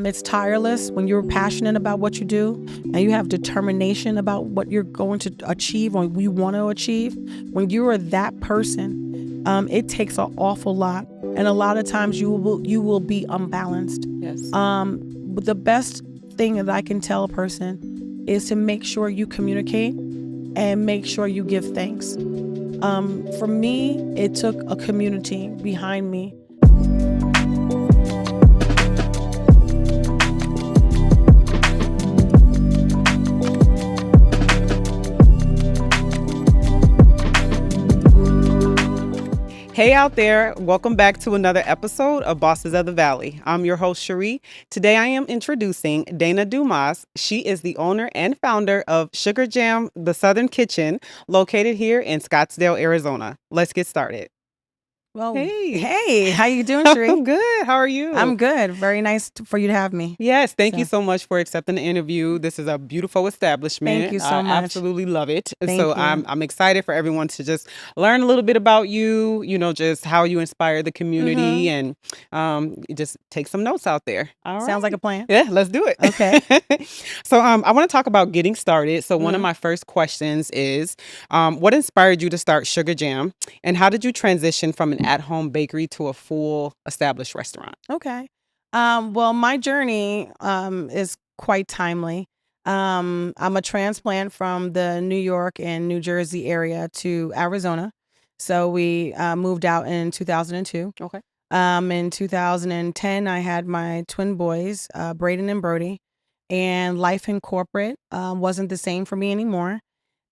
It's tireless when you're passionate about what you do and you have determination about what you're going to achieve or you want to achieve. When you are that person, it takes an awful lot, and a lot of times you will be unbalanced. Yes. But the best thing that I can tell a person is to make sure you communicate and make sure you give thanks. For me, it took a community behind me. Hey out there, welcome back to another episode of Bosses of the Valley. I'm your host, Cherie. Today I am introducing Dana Dumas. She is the owner and founder of Sugar Jam, the Southern Kitchen, located here in Scottsdale, Arizona. Let's get started. Well, Hey, hey, how you doing, I'm Sheree? good. How are you? I'm good. Very nice for you to have me. Yes, thank you So, so much for accepting the interview. This is a beautiful thank establishment. you I so much. absolutely love it. So Thank you. I'm excited for everyone to just learn a little bit about you, just how you inspire the community Mm-hmm. and just take some notes out there. All Sounds like right. a plan. Yeah, let's do it. Okay. So I want to talk about getting started. So one of Mm-hmm. my first questions is what inspired you to start Sugar Jam, and how did you transition from an at-home bakery to a full established restaurant? Okay. Well, my journey is quite timely. I'm a transplant from the New York and New Jersey area to Arizona. So we moved out in 2002. Okay. In 2010, I had my twin boys, Braden and Brody, and life in corporate wasn't the same for me anymore.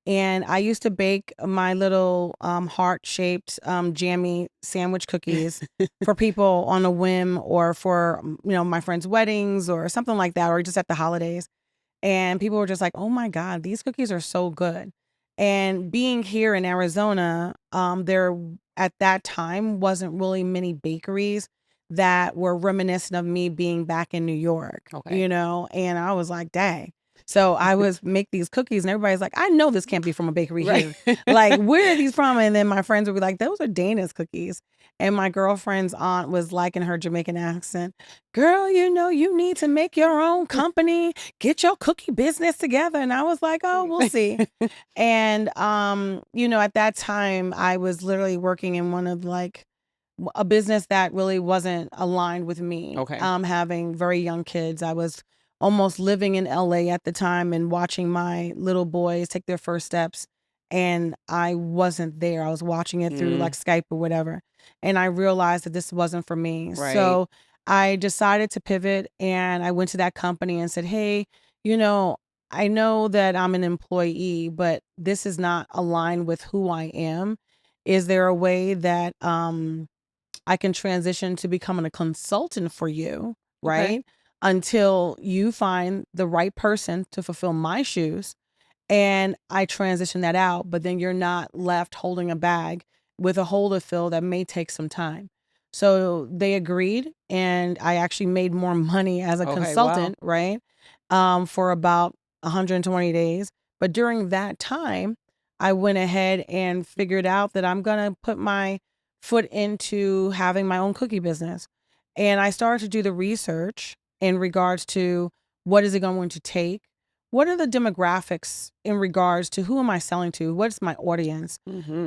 And I used to bake my little heart-shaped jammy sandwich cookies for people on a whim or for my friends' weddings or something like that, or just at the holidays. And people were just like, "Oh my God, these cookies are so good." And being here in Arizona, there at that time wasn't really many bakeries that were reminiscent of me being back in New York, Okay. and I was like, dang. So I was make these cookies and everybody's like, I know this can't be from a bakery Right. here. Like, where are these from? And then my friends would be like, those are Dana's cookies. And my girlfriend's aunt was like in her Jamaican accent, girl, you need to make your own company, get your cookie business together. And I was like, oh, we'll see. And at that time I was literally working in one of like a business that really wasn't aligned with me. Okay. Having very young kids. I was almost living in LA at the time and watching my little boys take their first steps. And I wasn't there. I was watching it through like Skype or whatever. And I realized that this wasn't for me. Right. So I decided to pivot and I went to that company and said, hey, I know that I'm an employee, but this is not aligned with who I am. Is there a way that I can transition to becoming a consultant for you, Okay. right? Until you find the right person to fulfill my shoes. And I transition that out, but then you're not left holding a bag with a hole to fill that may take some time. So they agreed, and I actually made more money as a Okay. Wow. consultant, right? For about 120 days. But during that time, I went ahead and figured out that I'm going to put my foot into having my own cookie business. And I started to do the research in regards to what is it going to take? What are the demographics in regards to who am I selling to? What's my audience? Mm-hmm.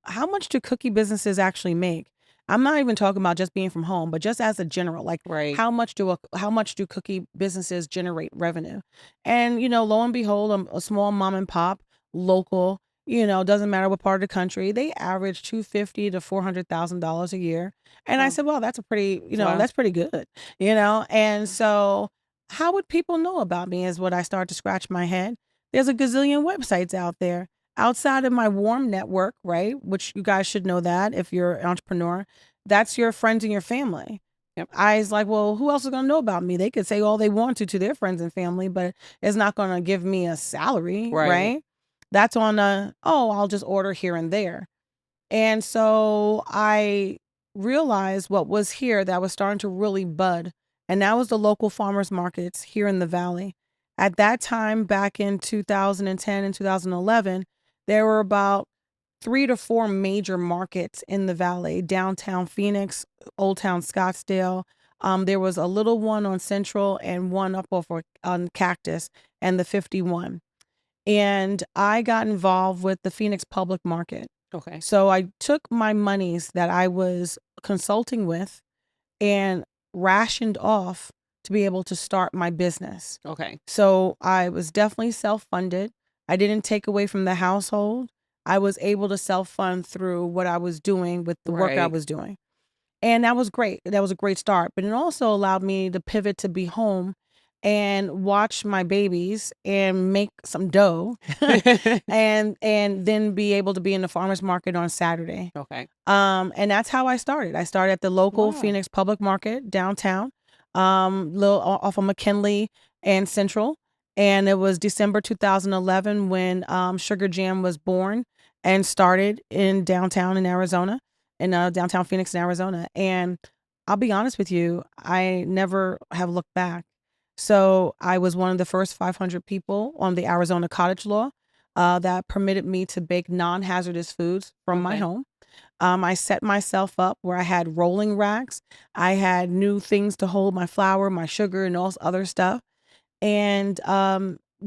How much do cookie businesses actually make? I'm not even talking about just being from home, but just as a general, like Right. how much do cookie businesses generate revenue? And lo and behold, a small mom and pop, local, doesn't matter what part of the country, they average $250,000 to $400,000 a year. And I Wow. said, well, that's a pretty, Wow. that's pretty good, And so, how would people know about me? Is what I start to scratch my head. There's a gazillion websites out there outside of my warm network, right? Which you guys should know that if you're an entrepreneur, that's your friends and your family. Yep. I was like, well, who else is going to know about me? They could say all they want to their friends and family, but it's not going to give me a salary, Right. right? That's on I'll just order here and there. And so I realized what was here that was starting to really bud. And that was the local farmers markets here in the valley. At that time, back in 2010 and 2011, there were about 3 to 4 major markets in the valley: downtown Phoenix, Old Town Scottsdale, There was a little one on Central and one up over on Cactus and the 51. And I got involved with the Phoenix Public Market. Okay. So I took my monies that I was consulting with and rationed off to be able to start my business. Okay. So I was definitely self-funded. I didn't take away from the household. I was able to self-fund through what I was doing with the work I Right. was doing. And that was great. That was a great start, but it also allowed me to pivot to be home and watch my babies and make some dough and then be able to be in the farmers market on Saturday. Okay. And that's how I started. I started at the local Wow. Phoenix Public Market downtown, little off of McKinley and Central. And it was December 2011 when Sugar Jam was born and started in downtown in Arizona, in downtown Phoenix in Arizona. And I'll be honest with you, I never have looked back. So I was one of the first 500 people on the Arizona cottage law that permitted me to bake non-hazardous foods from my Okay. home. I set myself up where I had rolling racks. I had new things to hold my flour, my sugar, and all this other stuff. And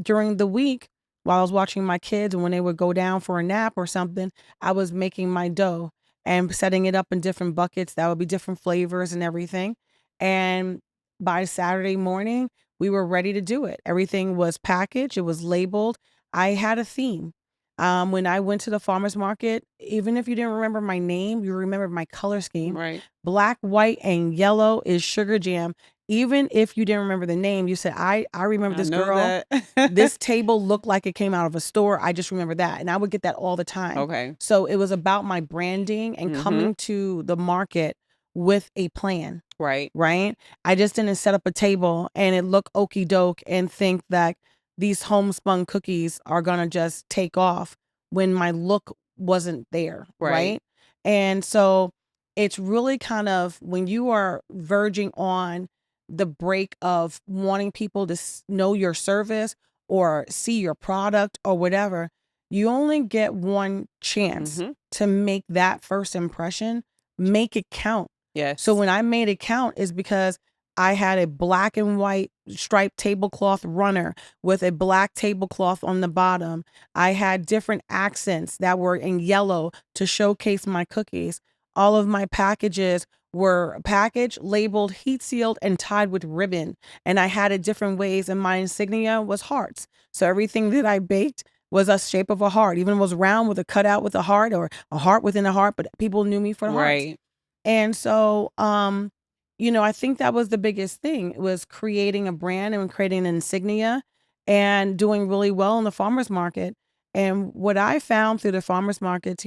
during the week, while I was watching my kids and when they would go down for a nap or something, I was making my dough and setting it up in different buckets that would be different flavors and everything. And by Saturday morning, we were ready to do it. Everything was packaged, it was labeled. I had a theme. When I went to the farmer's market, even if you didn't remember my name, you remembered my color scheme. Right. Black, white, and yellow is Sugar Jam. Even if you didn't remember the name, you said, I remember I this know girl. that. This table looked like it came out of a store. I just remember that. And I would get that all the time. Okay. So it was about my branding and Mhm. coming to the market with a plan, Right. right? I just didn't set up a table and it looked okey doke and think that these homespun cookies are gonna just take off when my look wasn't there, Right. right? And so it's really kind of when you are verging on the break of wanting people to know your service or see your product or whatever, you only get one chance Mhm. to make that first impression, make it count. So Yes. when I made it count is because I had a black and white striped tablecloth runner with a black tablecloth on the bottom. I had different accents that were in yellow to showcase my cookies. All of my packages were packaged, labeled, heat sealed, and tied with ribbon. And I had it different ways, and my insignia was hearts. So everything that I baked was a shape of a heart, even was round with a cutout with a heart or a heart within a heart, but people knew me for the hearts. Right. And so, I think that was the biggest thing was creating a brand and creating an insignia and doing really well in the farmers market. And what I found through the farmers markets,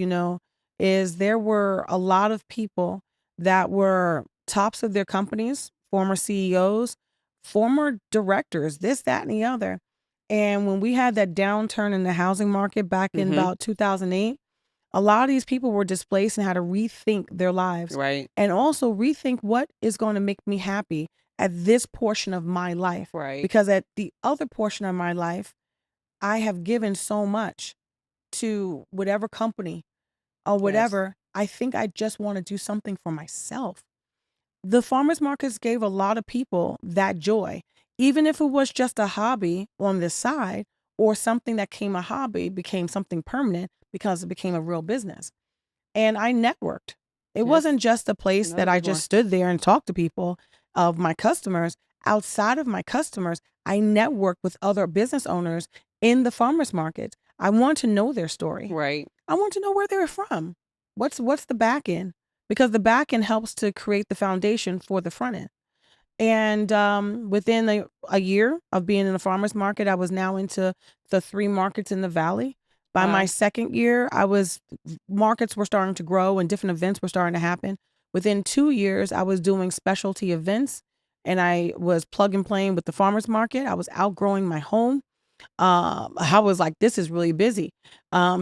is there were a lot of people that were tops of their companies, former CEOs, former directors, this, that, and the other. And when we had that downturn in the housing market back in Mhm. about 2008, a lot of these people were displaced and had to rethink their lives Right. and also rethink what is going to make me happy at this portion of my life. Right. Because at the other portion of my life, I have given so much to whatever company or Yes. whatever. I think I just want to do something for myself. The farmers markets gave a lot of people that joy, even if it was just a hobby on the side or something that came a hobby became something permanent because it became a real business. And I networked. It Yes. wasn't just a place Another that I big just one. stood there and talked to people of my customers. Outside of my customers, I networked with other business owners in the farmers market. I want to know their story. Right. I want to know where they're from. What's the back end? Because the back end helps to create the foundation for the front end. And within a year of being in the farmers market, I was now into the three markets in the valley. By my Wow. second year, markets were starting to grow and different events were starting to happen. Within 2 years, I was doing specialty events and I was plug and playing with the farmers market. I was outgrowing my home. I was like, this is really busy.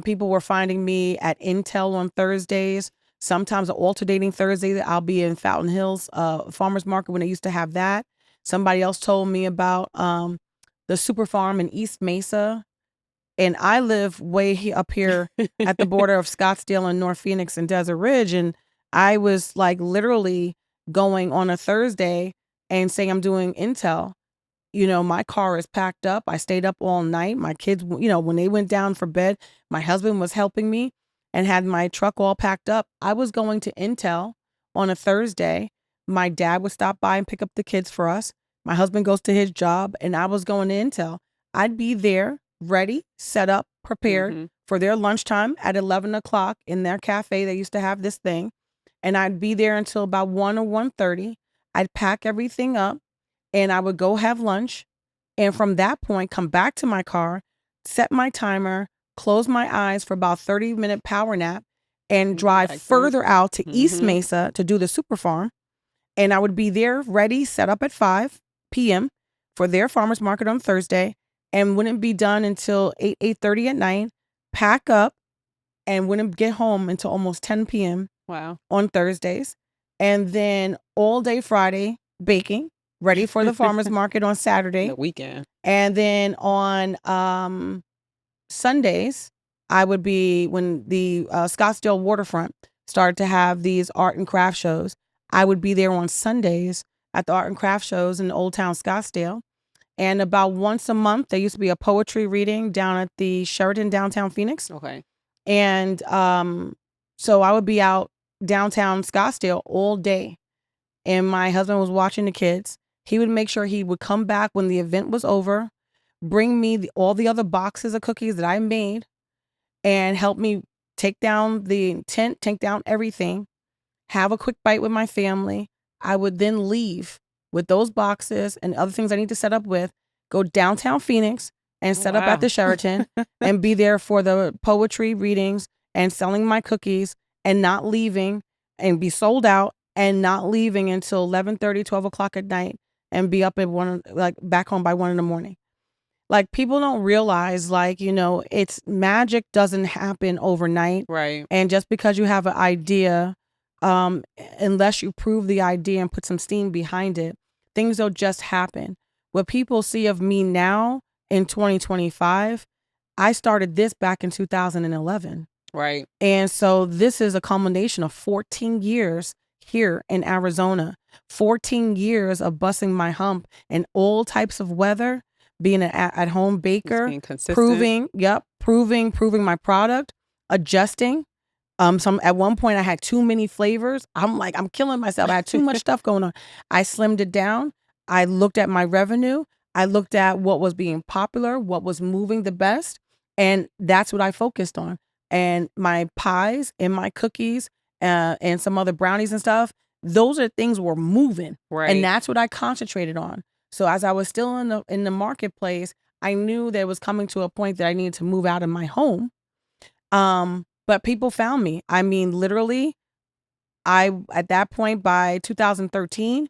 People were finding me at Intel on Thursdays. Sometimes alternating Thursdays, I'll be in Fountain Hills Farmers Market when they used to have that. Somebody else told me about the Super Farm in East Mesa, and I live up here at the border of Scottsdale and North Phoenix and Desert Ridge, and I was like literally going on a Thursday and say I'm doing Intel. My car is packed up. I stayed up all night. My kids, when they went down for bed, my husband was helping me and had my truck all packed up. I was going to Intel on a Thursday. My dad would stop by and pick up the kids for us. My husband goes to his job, and I was going to Intel. I'd be there, ready, set up, prepared for their lunchtime at 11 o'clock in their cafe. They used to have this thing. And I'd be there until about 1 or 1:30. I'd pack everything up and I would go have lunch. And from that point, come back to my car, set my timer, close my eyes for about 30-minute power nap, and drive further out to East Mesa to do the super farm. And I would be there ready, set up at 5 p.m. for their farmer's market on Thursday, and wouldn't be done until 8:30 at night, pack up, and wouldn't get home until almost 10 p.m. Wow. On Thursdays. And then all day Friday, baking, ready for the farmer's market on Saturday. The weekend. And then on Sundays, I would be, when the Scottsdale waterfront started to have these art and craft shows, I would be there on Sundays at the art and craft shows in Old Town Scottsdale. And about once a month, there used to be a poetry reading down at the Sheraton downtown Phoenix. Okay. And so I would be out downtown Scottsdale all day. And my husband was watching the kids. He would make sure he would come back when the event was over, bring me all the other boxes of cookies that I made, and help me take down the tent, take down everything, have a quick bite with my family. I would then leave with those boxes and other things I need to set up with, go downtown Phoenix and set up at the Sheraton and be there for the poetry readings and selling my cookies and not leaving, and be sold out and not leaving until 11:30, 12 o'clock at night, and be up at back home by 1 in the morning. Like, people don't realize, it's magic doesn't happen overnight. Right. And just because you have an idea, unless you prove the idea and put some steam behind it, things don't just happen. What people see of me now in 2025, I started this back in 2011. Right. And so this is a culmination of 14 years here in Arizona, 14 years of busting my hump in all types of weather, being an at-home baker, being consistent. proving my product, adjusting. At one point I had too many flavors. I'm killing myself. I had too much stuff going on. I slimmed it down. I looked at my revenue. I looked at what was being popular, what was moving the best, and that's what I focused on. And my pies and my cookies and some other brownies and stuff, those are things were moving. Right. And that's what I concentrated on. So as I was still in the marketplace, I knew that it was coming to a point that I needed to move out of my home. But people found me. I mean, literally, at that point, by 2013,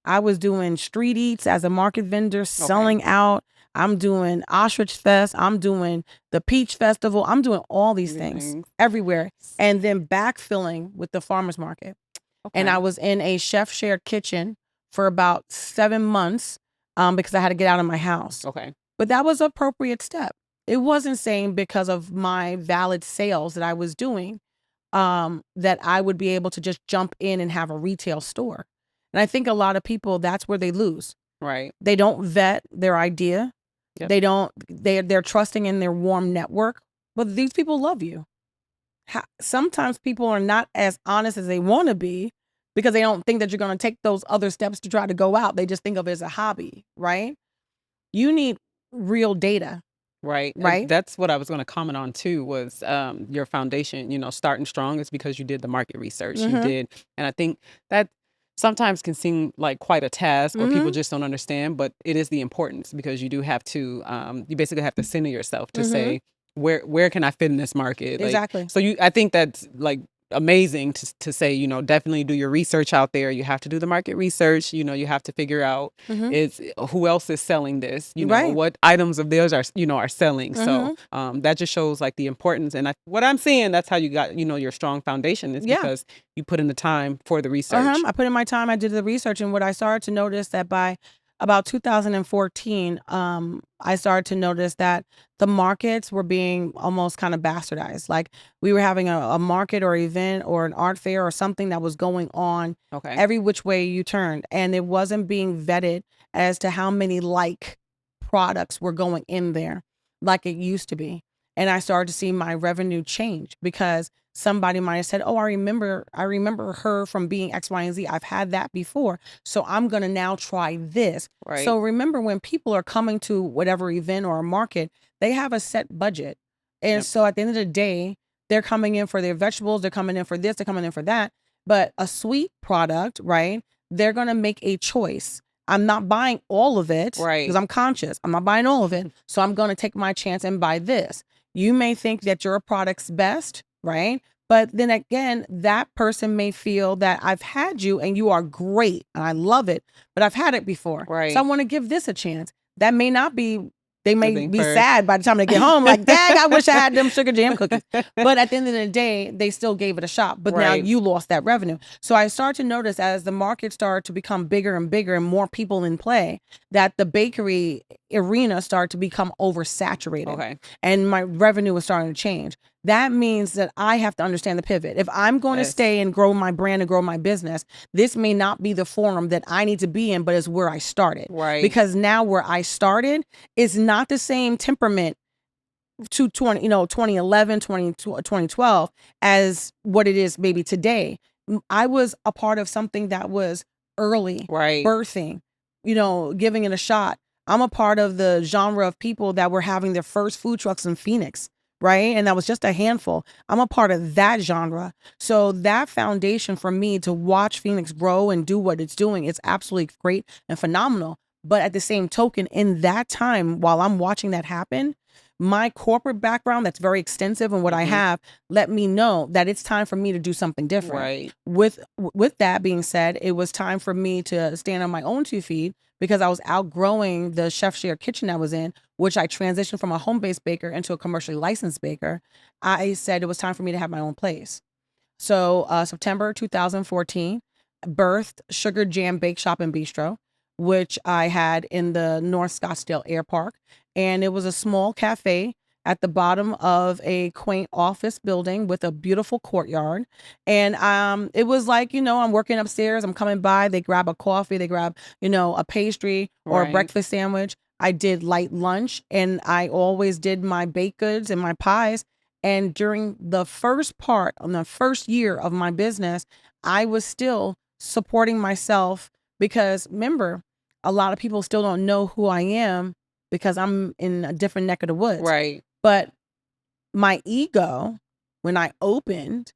I was doing street eats as a market vendor, selling out. I'm doing Ostrich Fest. I'm doing the Peach Festival. I'm doing all these things everywhere. And then backfilling with the farmer's market. Okay. And I was in a chef shared kitchen for about 7 months because I had to get out of my house. Okay. But that was an appropriate step. It wasn't saying because of my valid sales that I was doing that I would be able to just jump in and have a retail store. And I think a lot of people, that's where they lose. Right. They don't vet their idea. Yep. They're trusting in their warm network, but these people love you. Sometimes people are not as honest as they want to be because they don't think that you're going to take those other steps to try to go out. They just think of it as a hobby, right? You need real data. Right. Right. That's what I was going to comment on too, was your foundation, starting strong is because you did the market research. You did. And I think that sometimes can seem like quite a task or people just don't understand, but it is the importance because you do have to, you basically have to center yourself to say, where can I fit in this market? Exactly. So I think that's amazing to say, definitely do your research out there. You have to do the market research. You have to figure out is who else is selling this, what items of theirs are selling. So that just shows the importance. And what I'm seeing, that's how you got, your strong foundation is because you put in the time for the research. I put in my time. I did the research. And what I started to notice that by about 2014, I started to notice that the markets were being almost kind of bastardized. Like we were having a market or event or an art fair or something that was going on Okay. every which way you turned, and it wasn't being vetted as to how many products were going in there like it used to be. And I started to see my revenue change because somebody might have said, "Oh, I remember her from being X, Y, and Z. I've had that before. So I'm going to now try this." Right. So remember, when people are coming to whatever event or a market, they have a set budget. And Yep. so at the end of the day, they're coming in for their vegetables, they're coming in for this, they're coming in for that. But a sweet product, right? They're going to make a choice. I'm not buying all of it because Right. I'm conscious. I'm not buying all of it. So I'm going to take my chance and buy this. You may think that your product's best, right? But then again, that person may feel that I've had you and you are great and I love it, but I've had it before. So I Right. want to give this a chance. That may not be, they The may thing be first. sad by the time they get home, like, dang, I wish I had them sugar jam cookies. But at the end of the day, they still gave it a shot. But now Right. you lost that revenue. So I started to notice as the market started to become bigger and bigger and more people in play, that the bakery arena started to become oversaturated Okay. and my revenue was starting to change. That means that I have to understand the pivot. If I'm going to Yes. stay and grow my brand and grow my business, this may not be the forum that I need to be in, but it's where I started. Right. Because now where I started is not the same temperament to 2011, 2012 as what it is maybe today. I was a part of something that was early, Right. birthing, giving it a shot. I'm a part of the genre of people that were having their first food trucks in Phoenix, right? And that was just a handful. I'm a part of that genre. So that foundation for me to watch Phoenix grow and do what it's doing, it's absolutely great and phenomenal. But at the same token, in that time, while I'm watching that happen, my corporate background that's very extensive and what I Mhm. have let me know that it's time for me to do something different. Right. With that being said, it was time for me to stand on my own 2 feet because I was outgrowing the chef share kitchen I was in, which I transitioned from a home-based baker into a commercially licensed baker. I said it was time for me to have my own place. So September 2014, birthed Sugar Jam Bake Shop and Bistro, which I had in the North Scottsdale Air Park. And it was a small cafe at the bottom of a quaint office building with a beautiful courtyard. And it was like, I'm working upstairs, I'm coming by, they grab a coffee, they grab, a pastry or a Right. breakfast sandwich. I did light lunch and I always did my baked goods and my pies. And during the first part, on the first year of my business, I was still supporting myself because remember, a lot of people still don't know who I am because I'm in a different neck of the woods. Right. But my ego, when I opened,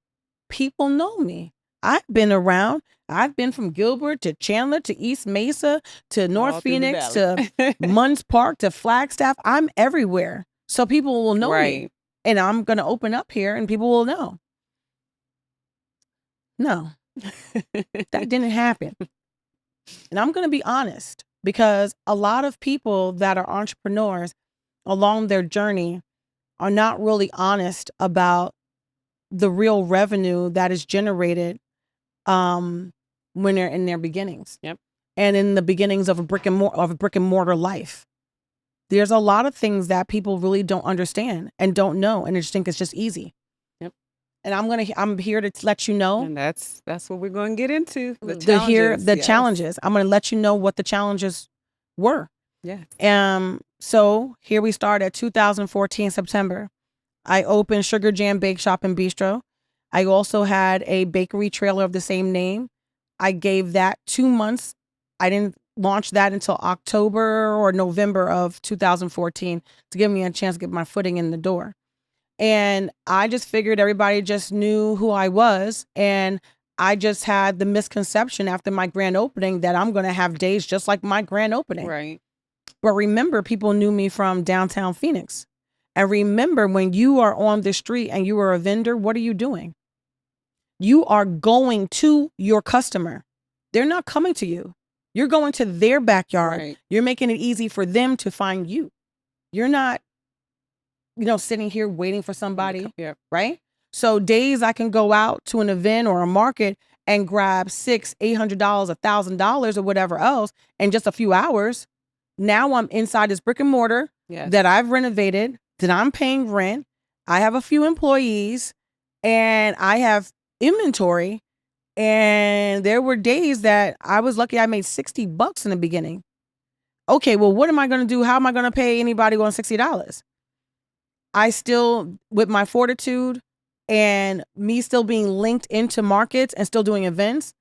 people know me. I've been around. I've been from Gilbert to Chandler to East Mesa to North All through the Phoenix to valley. Munns Park to Flagstaff. I'm everywhere. So people will know me. Right. And I'm going to open up here and people will know. No, that didn't happen. And I'm going to be honest because a lot of people that are entrepreneurs along their journey are not really honest about the real revenue that is generated um, when they're in their beginnings. Yep. And in the beginnings of a brick and mortar life. There's a lot of things that people really don't understand and don't know and just think it's just easy. Yep. And I'm here to let you know And that's what we're going to get into. The the challenges. Yes. challenges. I'm going to let you know what the challenges were. Yes. So here we start at 2014 September. I opened Sugar Jam Bake Shop and Bistro. I also had a bakery trailer of the same name. I gave that 2 months. I didn't launch that until October or November of 2014 to give me a chance to get my footing in the door. And I just figured everybody just knew who I was. And I just had the misconception after my grand opening that I'm going to have days just like my grand opening. Right. But remember, people knew me from downtown Phoenix. And remember, when you are on the street and you are a vendor, what are you doing? You are going to your customer. They're not coming to you. You're going to their backyard. Right. You're making it easy for them to find you. You're not, sitting here waiting for somebody, Yep. right? So days I can go out to an event or a market and grab $800, $1,000 or whatever else in just a few hours. Now I'm inside this brick and mortar that I've renovated, that I'm paying rent. I have a few employees and I have inventory. And there were days that I was lucky I made $60 in the beginning. Okay, well, what am I going to do? How am I going to pay anybody on $60? I still, with my fortitude and me still being linked into markets and still doing events,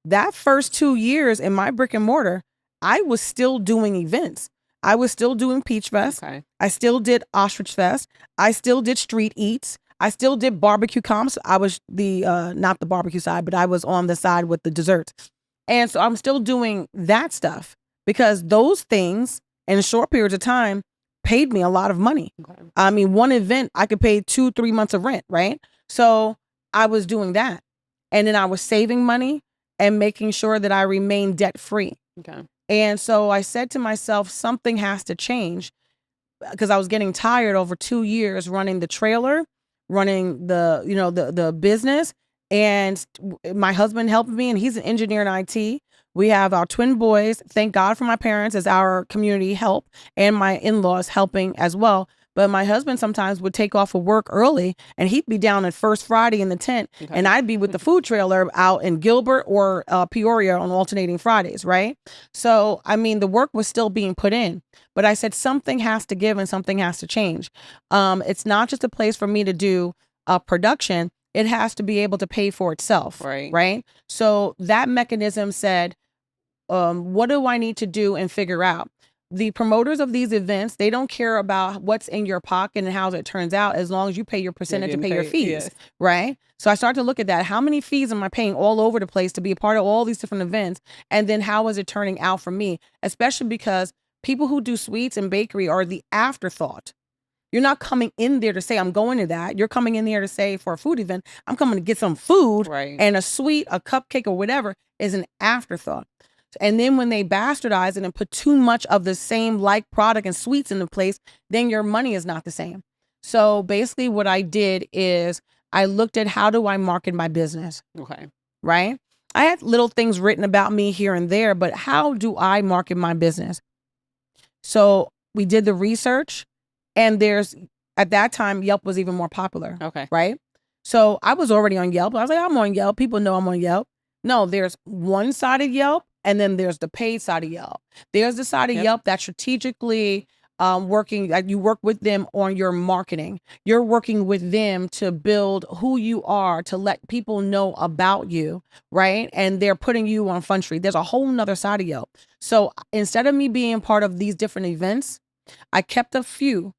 that first 2 years in my brick and mortar, I was still doing events. I was still doing Peach Fest. Okay. I still did Ostrich Fest. I still did street eats. I still did barbecue comps. I was the, not the barbecue side, but I was on the side with the desserts. And so I'm still doing that stuff because those things in short periods of time paid me a lot of money. Okay. I mean, one event I could pay 2-3 months of rent, right? So I was doing that. And then I was saving money and making sure that I remained debt free. Okay. And so I said to myself, something has to change because I was getting tired over 2 years running the trailer, running the, the business. And my husband helped me, and he's an engineer in IT. We have our twin boys. Thank God for my parents as our community help, and my in-laws helping as well. But my husband sometimes would take off of work early and he'd be down at First Friday in the tent. Okay. And I'd be with the food trailer out in Gilbert or Peoria on alternating Fridays, right? So, I mean, the work was still being put in. But I said something has to give and something has to change. It's not just a place for me to do production. It has to be able to pay for itself, right? So that mechanism said, what do I need to do and figure out? The promoters of these events, they don't care about what's in your pocket and how it turns out as long as you pay your percentage and pay your fees, right? So I started to look at that. How many fees am I paying all over the place to be a part of all these different events? And then how is it turning out for me? Especially because people who do sweets and bakery are the afterthought. You're not coming in there to say, I'm going to that. You're coming in there to say, for a food event, I'm coming to get some food, and a sweet, a cupcake or whatever is an afterthought. And then when they bastardize it and put too much of the same like product and sweets in the place, then your money is not the same. So basically what I did is I looked at how do I market my business? Okay. Right? I had little things written about me here and there, but how do I market my business? So we did the research, and at that time, Yelp was even more popular. Okay. Right? So I was already on Yelp. I was like, I'm on Yelp. People know I'm on Yelp. No, there's one side of Yelp, and then there's the paid side of Yelp. There's the side of Yelp that's strategically working, like you work with them on your marketing. You're working with them to build who you are, to let people know about you, right? And they're putting you on Front Street. There's a whole nother side of Yelp. So instead of me being part of these different events, I kept a few,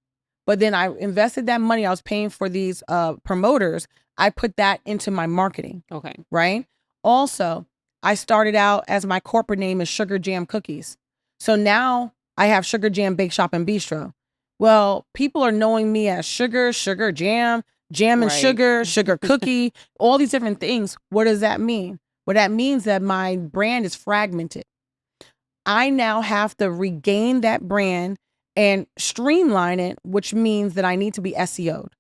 but then I invested that money I was paying for these promoters. I put that into my marketing. Okay. Right? Also, I started out as my corporate name is Sugar Jam Cookies. So now I have Sugar Jam Bake Shop and Bistro. Well, people are knowing me as Sugar Jam, Jam and Sugar Cookie, all these different things. What does that mean? Well, that means that my brand is fragmented. I now have to regain that brand and streamline it, which means that I need to be SEO'd,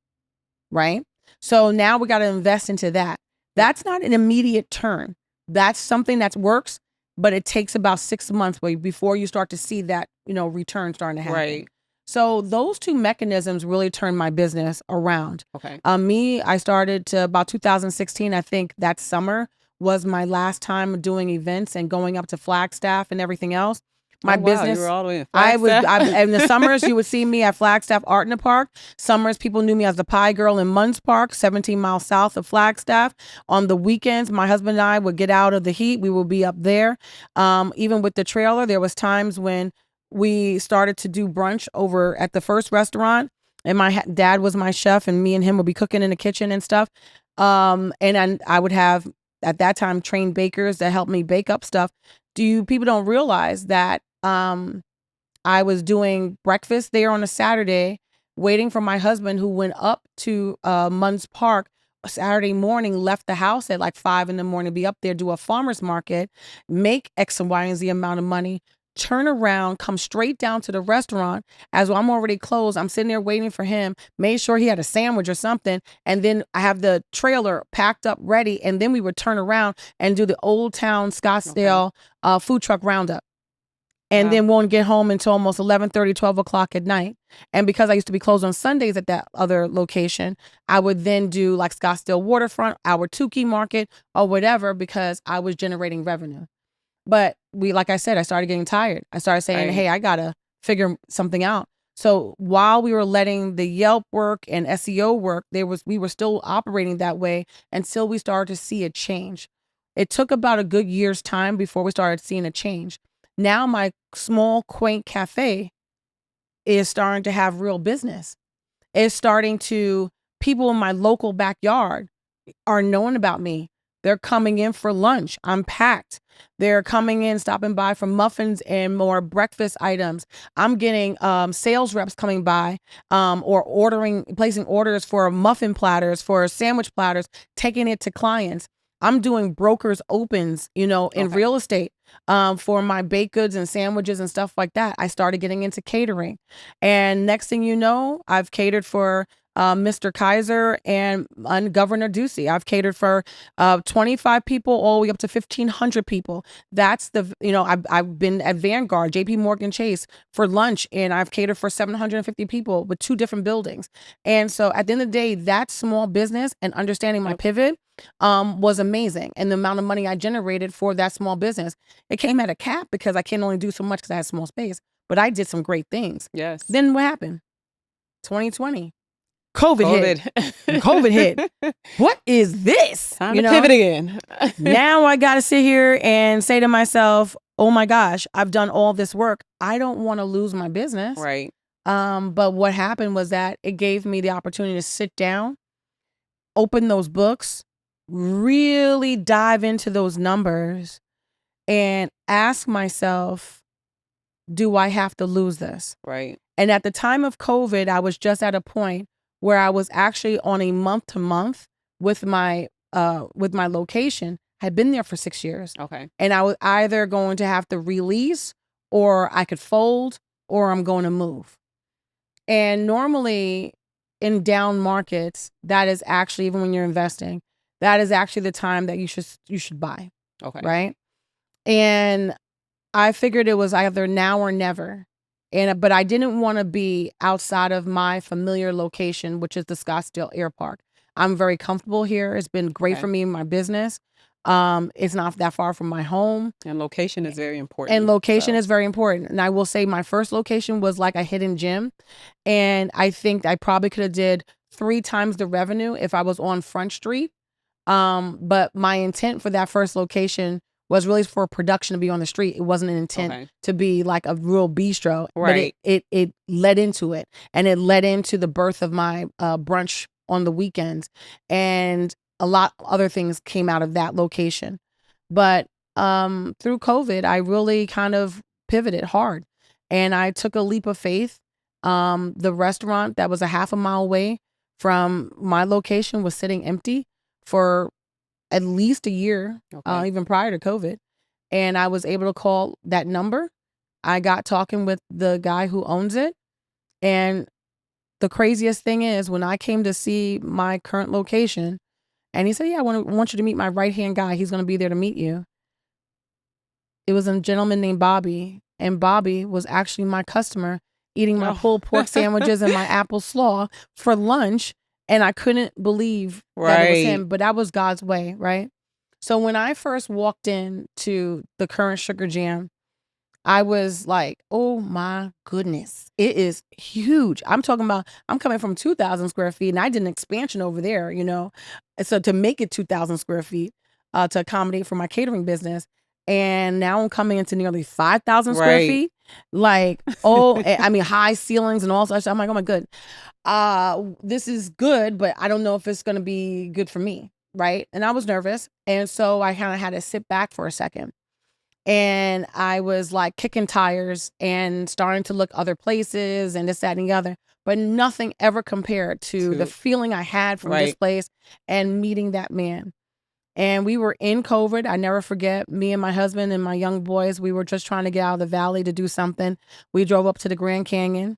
right? So now we got to invest into that. That's not an immediate turn. That's something that works, but it takes about 6 months before you start to see that, return starting to happen. Right. So those two mechanisms really turned my business around. Okay. I started to about 2016. I think that summer was my last time doing events and going up to Flagstaff and everything else. My business. You were all the way in Flagstaff. In the summers, you would see me at Flagstaff Art in the Park. Summers, people knew me as the Pie Girl in Munns Park, 17 miles south of Flagstaff. On the weekends, my husband and I would get out of the heat. We would be up there. Even with the trailer, there was times when we started to do brunch over at the first restaurant, and my dad was my chef, and me and him would be cooking in the kitchen and stuff. And I would have, at that time, trained bakers that helped me bake up stuff. People don't realize that I was doing breakfast there on a Saturday, waiting for my husband, who went up to Munns Park Saturday morning, left the house at like 5 a.m, be up there, do a farmer's market, make X and Y and Z amount of money, turn around, come straight down to the restaurant. As I'm already closed, I'm sitting there waiting for him, made sure he had a sandwich or something. And then I have the trailer packed up ready. And then we would turn around and do the Old Town Scottsdale food truck roundup. And Wow. then won't get home until almost 11:30, 12 o'clock at night. And because I used to be closed on Sundays at that other location, I would then do like Scottsdale Waterfront, our Tukey Market, or whatever, because I was generating revenue. But like I said, I started getting tired. I started saying, Right. hey, I got to figure something out. So while we were letting the Yelp work and SEO work, we were still operating that way until we started to see a change. It took about a good year's time before we started seeing a change. Now my small, quaint cafe is starting to have real business. It's starting to, people in my local backyard are knowing about me. They're coming in for lunch. I'm packed. They're coming in, stopping by for muffins and more breakfast items. I'm getting sales reps coming by or placing orders for muffin platters, for sandwich platters, taking it to clients. I'm doing brokers opens, in real estate for my baked goods and sandwiches and stuff like that. I started getting into catering. And next thing you know, I've catered for Mr. Kaiser and Governor Ducey. I've catered for 25 people all the way up to 1,500 people. That's I've been at Vanguard, JP Morgan Chase for lunch, and I've catered for 750 people with 2 different buildings. And so at the end of the day, that small business and understanding my pivot was amazing. And the amount of money I generated for that small business, it came at a cap because I can only do so much because I had small space, but I did some great things. Yes. Then what happened? 2020. COVID hit. What is this? Time to pivot again. Now I got to sit here and say to myself, oh my gosh, I've done all this work. I don't want to lose my business. Right. But what happened was that it gave me the opportunity to sit down, open those books, really dive into those numbers and ask myself, do I have to lose this? Right. And at the time of COVID, I was just at a point where I was actually on a month to month with my location. Had been there for 6 years. Okay. And I was either going to have to release, or I could fold, or I'm going to move. And normally in down markets, that is actually, even when you're investing, that is actually the time that you should buy. Okay. Right. And I figured it was either now or never. But I didn't want to be outside of my familiar location, which is the Scottsdale Air Park. I'm very comfortable here. It's been great for me in my business. It's not that far from my home. And location is very important. And location is very important. And I will say my first location was like a hidden gem. And I think I probably could have did 3 times the revenue if I was on Front Street. But my intent for that first location was really for production to be on the street. It wasn't an intent to be like a real bistro. Right. But it led into it. And it led into the birth of my brunch on the weekends. And a lot of other things came out of that location. But through COVID, I really kind of pivoted hard. And I took a leap of faith. The restaurant that was a half a mile away from my location was sitting empty for at least a year, even prior to COVID. And I was able to call that number. I got talking with the guy who owns it. And the craziest thing is, when I came to see my current location, and he said, yeah, I want you to meet my right-hand guy. He's going to be there to meet you. It was a gentleman named Bobby. And Bobby was actually my customer, eating my pulled pork sandwiches and my apple slaw for lunch. And I couldn't believe that it was him, but that was God's way, right? So when I first walked into the current Sugar Jam, I was like, oh my goodness, it is huge. I'm coming from 2,000 square feet, and I did an expansion over there, so to make it 2,000 square feet to accommodate for my catering business. And now I'm coming into nearly 5,000 square feet. Like, I mean, high ceilings and all such. I'm like, oh my good. This is good, but I don't know if it's going to be good for me. Right. And I was nervous. And so I kind of had to sit back for a second. And I was like kicking tires and starting to look other places and this, that, and the other. But nothing ever compared to the feeling I had from this place and meeting that man. And we were in COVID. I never forget, me and my husband and my young boys, we were just trying to get out of the valley to do something. We drove up to the Grand Canyon,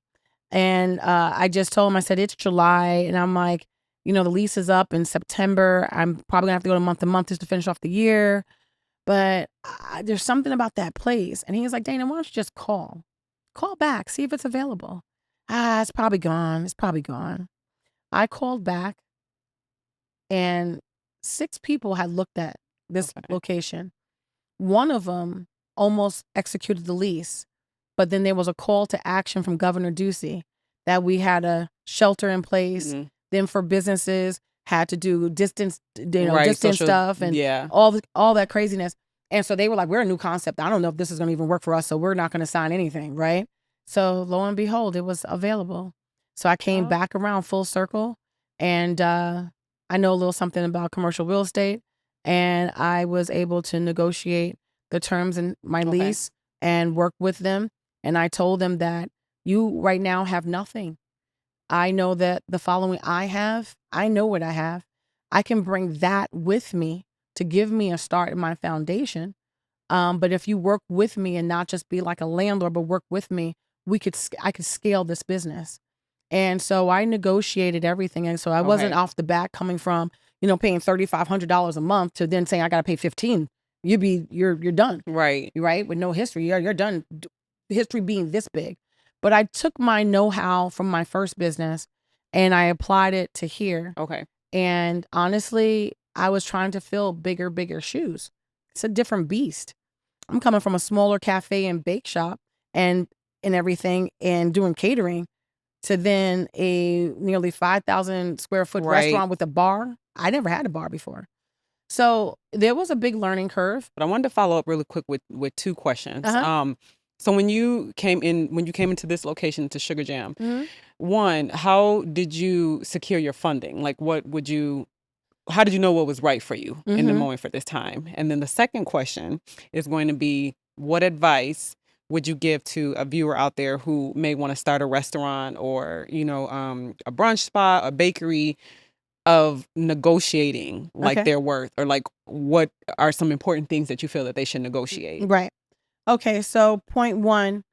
and I just told him, I said, it's July. And I'm like, the lease is up in September. I'm probably gonna have to go to month just to finish off the year. But there's something about that place. And he was like, Dana, why don't you just call back, see if it's available. It's probably gone. It's probably gone. I called back, and 6 people had looked at this Okay. location. One of them almost executed the lease, but then there was a call to action from Governor Ducey that we had a shelter in place. Mhm. Then for businesses had to do distance, Right. distance Social. stuff and Yeah. all that craziness. And so they were like, we're a new concept. I don't know if this is going to even work for us, so we're not going to sign anything, right? So lo and behold, it was available. So I came Oh, back around full circle, and I know a little something about commercial real estate, and I was able to negotiate the terms in my okay. lease and work with them. And I told them that you right now have nothing. I know that the following I know what I have. I can bring that with me to give me a start in my foundation. But if you work with me and not just be like a landlord, but work with me, I could scale this business. And so I negotiated everything. And so I wasn't Okay. off the bat coming from, paying $3,500 a month to then saying I got to pay 15. You're done, Right. right? With no history, you're done. History being this big. But I took my know-how from my first business and I applied it to here. Okay. And honestly, I was trying to fill bigger shoes. It's a different beast. I'm coming from a smaller cafe and bake shop and everything and doing catering to then a nearly 5,000 square foot Right. restaurant with a bar. I never had a bar before. So there was a big learning curve. But I wanted to follow up really quick with 2 questions. Uh-huh. So when you came into this location to Sugar Jam, Mhm. one, how did you secure your funding? Like, how did you know what was right for you in the Mhm. moment for this time? And then the second question is going to be, what advice would you give to a viewer out there who may want to start a restaurant or, a brunch spot, a bakery, of negotiating like Okay. their worth, or like what are some important things that you feel that they should negotiate? Right. Okay, so point 1,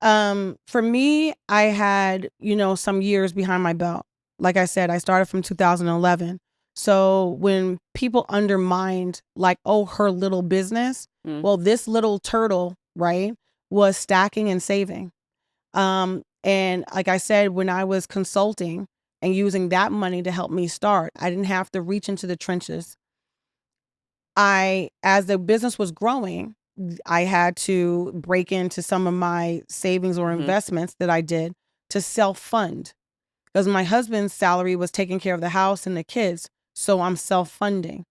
for me, I had, some years behind my belt. Like I said, I started from 2011. So when people undermined like, oh, her little business, Mm, well, this little turtle, right, was stacking and saving. And like I said, when I was consulting and using that money to help me start, I didn't have to reach into the trenches. As the business was growing, I had to break into some of my savings or mhm. investments that I did to self fund because my husband's salary was taking care of the house and the kids. So I'm self funding.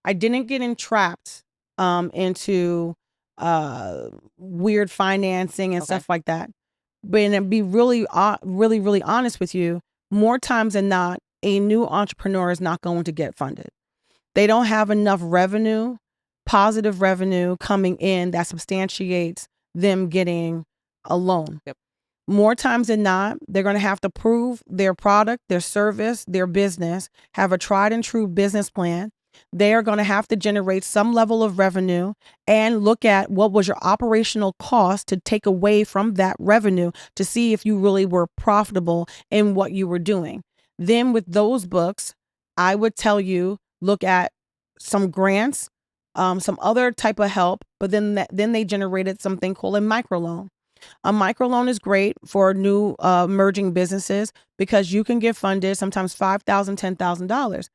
I didn't get entrapped into weird financing and Okay. stuff like that. But and to be really honest with you, more times than not, a new entrepreneur is not going to get funded. They don't have enough revenue, positive revenue coming in that substantiates them getting a loan. Yep. More times than not, they're going to have to prove their product, their service, their business, have a tried and true business plan. They are going to have to generate some level of revenue and look at what was your operational cost to take away from that revenue to see if you really were profitable in what you were doing. Then with those books, I would tell you look at some grants, some other type of help, but then they generated something called a microloan. A microloan is great for new emerging businesses because you can get funded sometimes $5,000, $10,000.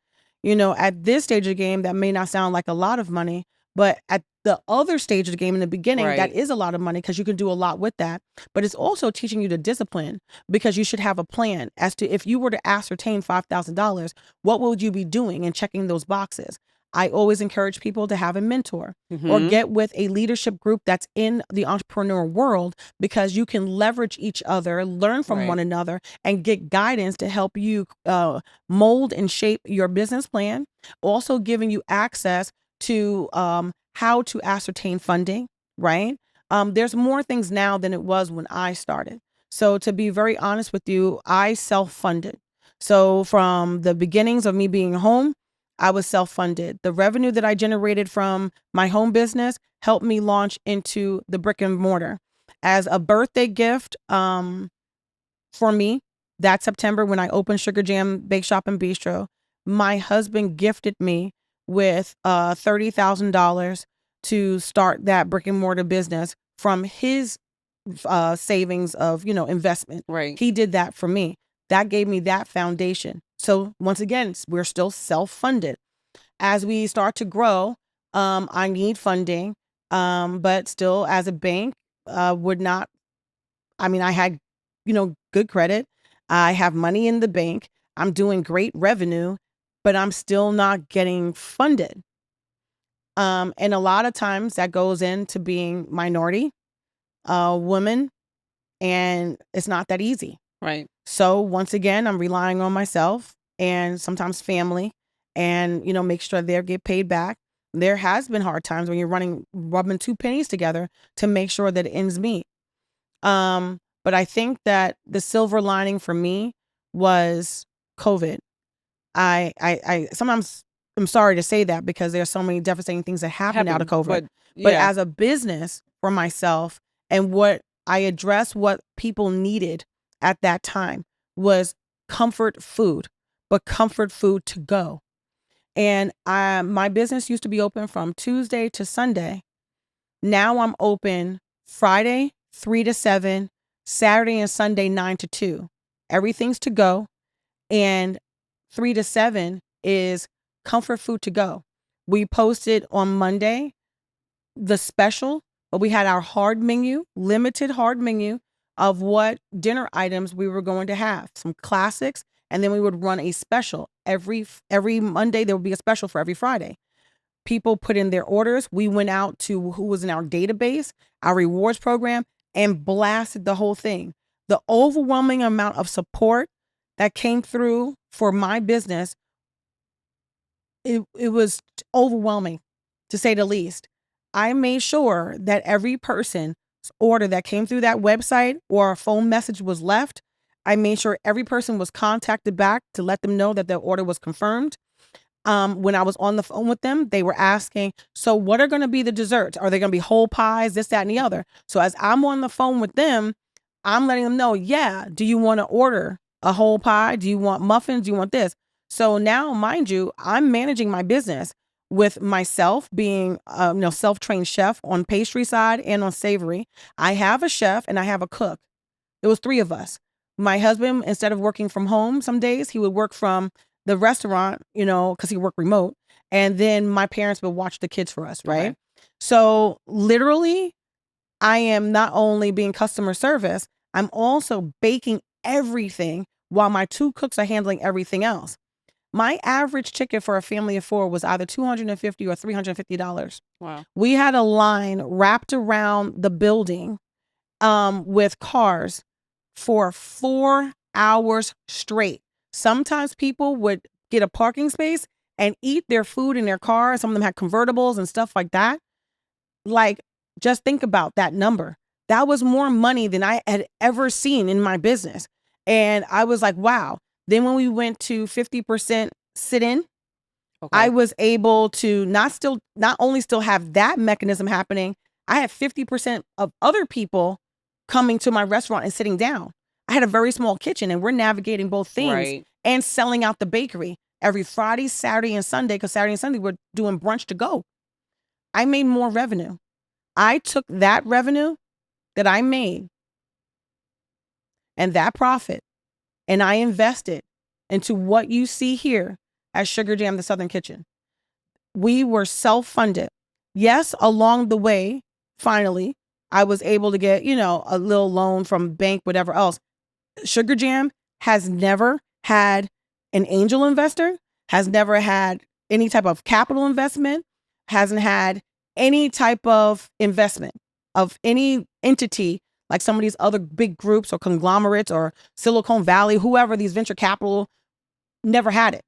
At this stage of the game, that may not sound like a lot of money, but at the other stage of the game in the beginning, that Right. is a lot of money because you can do a lot with that. But it's also teaching you to discipline because you should have a plan as to if you were to ascertain $5,000, what would you be doing and checking those boxes. I always encourage people to have a mentor or Mhm. get with a leadership group that's in the entrepreneur world because you can leverage each other, learn from one Right. another, and get guidance to help you mold and shape your business plan. Also, giving you access to how to ascertain funding, right? There's more things now than it was when I started. So, to be very honest with you, I self funded. So, from the beginnings of me being home, I was self-funded. The revenue that I generated from my home business helped me launch into the brick and mortar. As a birthday gift, for me, that September when I opened Sugar Jam Bake Shop and Bistro, my husband gifted me with $30,000 to start that brick and mortar business from his savings of investment. Right. He did that for me. That gave me that foundation. So once again, we're still self-funded. As we start to grow, I need funding, but still, as a bank, would not. I mean, I had, good credit. I have money in the bank. I'm doing great revenue, but I'm still not getting funded. And a lot of times that goes into being minority, women, and it's not that easy. Right. So once again, I'm relying on myself and sometimes family, and make sure they get paid back. There has been hard times when you're rubbing two pennies together to make sure that it ends meet. But I think that the silver lining for me was COVID. I sometimes I'm sorry to say that because there's so many devastating things that happened out of COVID. But But yeah. as a business for myself and what I addressed, what people needed at that time was comfort food, but comfort food to go. And my business used to be open from Tuesday to Sunday. Now I'm open Friday, 3 to 7, Saturday and Sunday, 9 to 2. Everything's to go. And 3 to 7 is comfort food to go. We posted on Monday the special, but we had our hard menu, limited hard menu of what dinner items we were going to have. Some classics, and then we would run a special every Monday. There would be a special for every Friday. People put in their orders. We went out to who was in our database, our rewards program, and blasted the whole thing. The overwhelming amount of support that came through for my business, it was overwhelming, to say the least. I made sure that every person's order that came through that website or a phone message was left. I made sure every person was contacted back to let them know that their order was confirmed. When I was on the phone with them, they were asking, so what are going to be the desserts? Are they going to be whole pies, this, that, and the other? So as I'm on the phone with them, I'm letting them know, yeah, do you want to order a whole pie? Do you want muffins? Do you want this? So now, mind you, I'm managing my business with myself being, self-trained chef on pastry side and on savory. I have a chef and I have a cook. It was 3 of us. My husband, instead of working from home some days, he would work from the restaurant, because he worked remote. And then my parents would watch the kids for us, right? Okay. So literally, I am not only being customer service, I'm also baking everything while my 2 cooks are handling everything else. My average ticket for a family of 4 was either $250 or $350. Wow. We had a line wrapped around the building with cars for 4 hours straight. Sometimes people would get a parking space and eat their food in their car. Some of them had convertibles and stuff like that. Like, just think about that number. That was more money than I had ever seen in my business. And I was like, wow. Then when we went to 50% sit-in, Okay. I was able to not only still have that mechanism happening, I had 50% of other people coming to my restaurant and sitting down. I had a very small kitchen and we're navigating both things Right. and selling out the bakery every Friday, Saturday, and Sunday, because Saturday and Sunday we're doing brunch to go. I made more revenue. I took that revenue that I made and that profit and I invested into what you see here at Sugar Jam, the Southern Kitchen. We were self-funded. Yes, along the way, finally, I was able to get, a little loan from bank, whatever else. Sugar Jam has never had an angel investor, has never had any type of capital investment, hasn't had any type of investment of any entity like some of these other big groups or conglomerates or Silicon Valley, whoever these venture capital, never had it.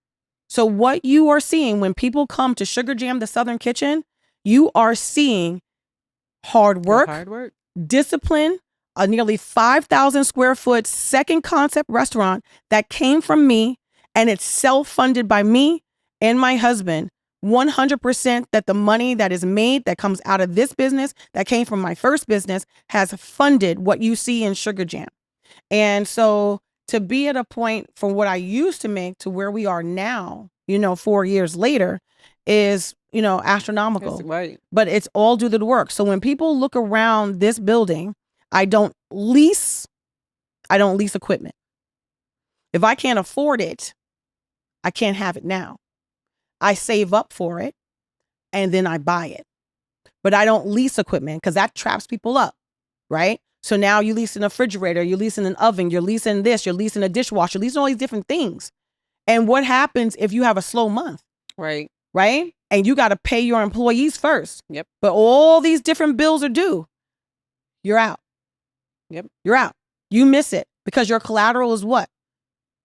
So what you are seeing when people come to Sugar Jam, the Southern Kitchen, you are seeing hard work, discipline, a nearly 5,000 square foot second concept restaurant that came from me, and it's self-funded by me, and my husband 100% that the money that is made that comes out of this business that came from my first business has funded what you see in Sugar Jam. And so to be at a point from what I used to make to where we are now, 4 years later is, That's astronomical. right. But it's all due to the work. So when people look around this building, I don't lease equipment. If I can't afford it, I can't have it now. I save up for it and then I buy it. But I don't lease equipment because that traps people up, right? So now you leasing a refrigerator, you're leasing an oven, you're leasing this, you're leasing a dishwasher, leasing all these different things. And what happens if you have a slow month? Right. Right? And you got to pay your employees first. Yep. But all these different bills are due. You're out. Yep. You're out. You miss it because your collateral is what?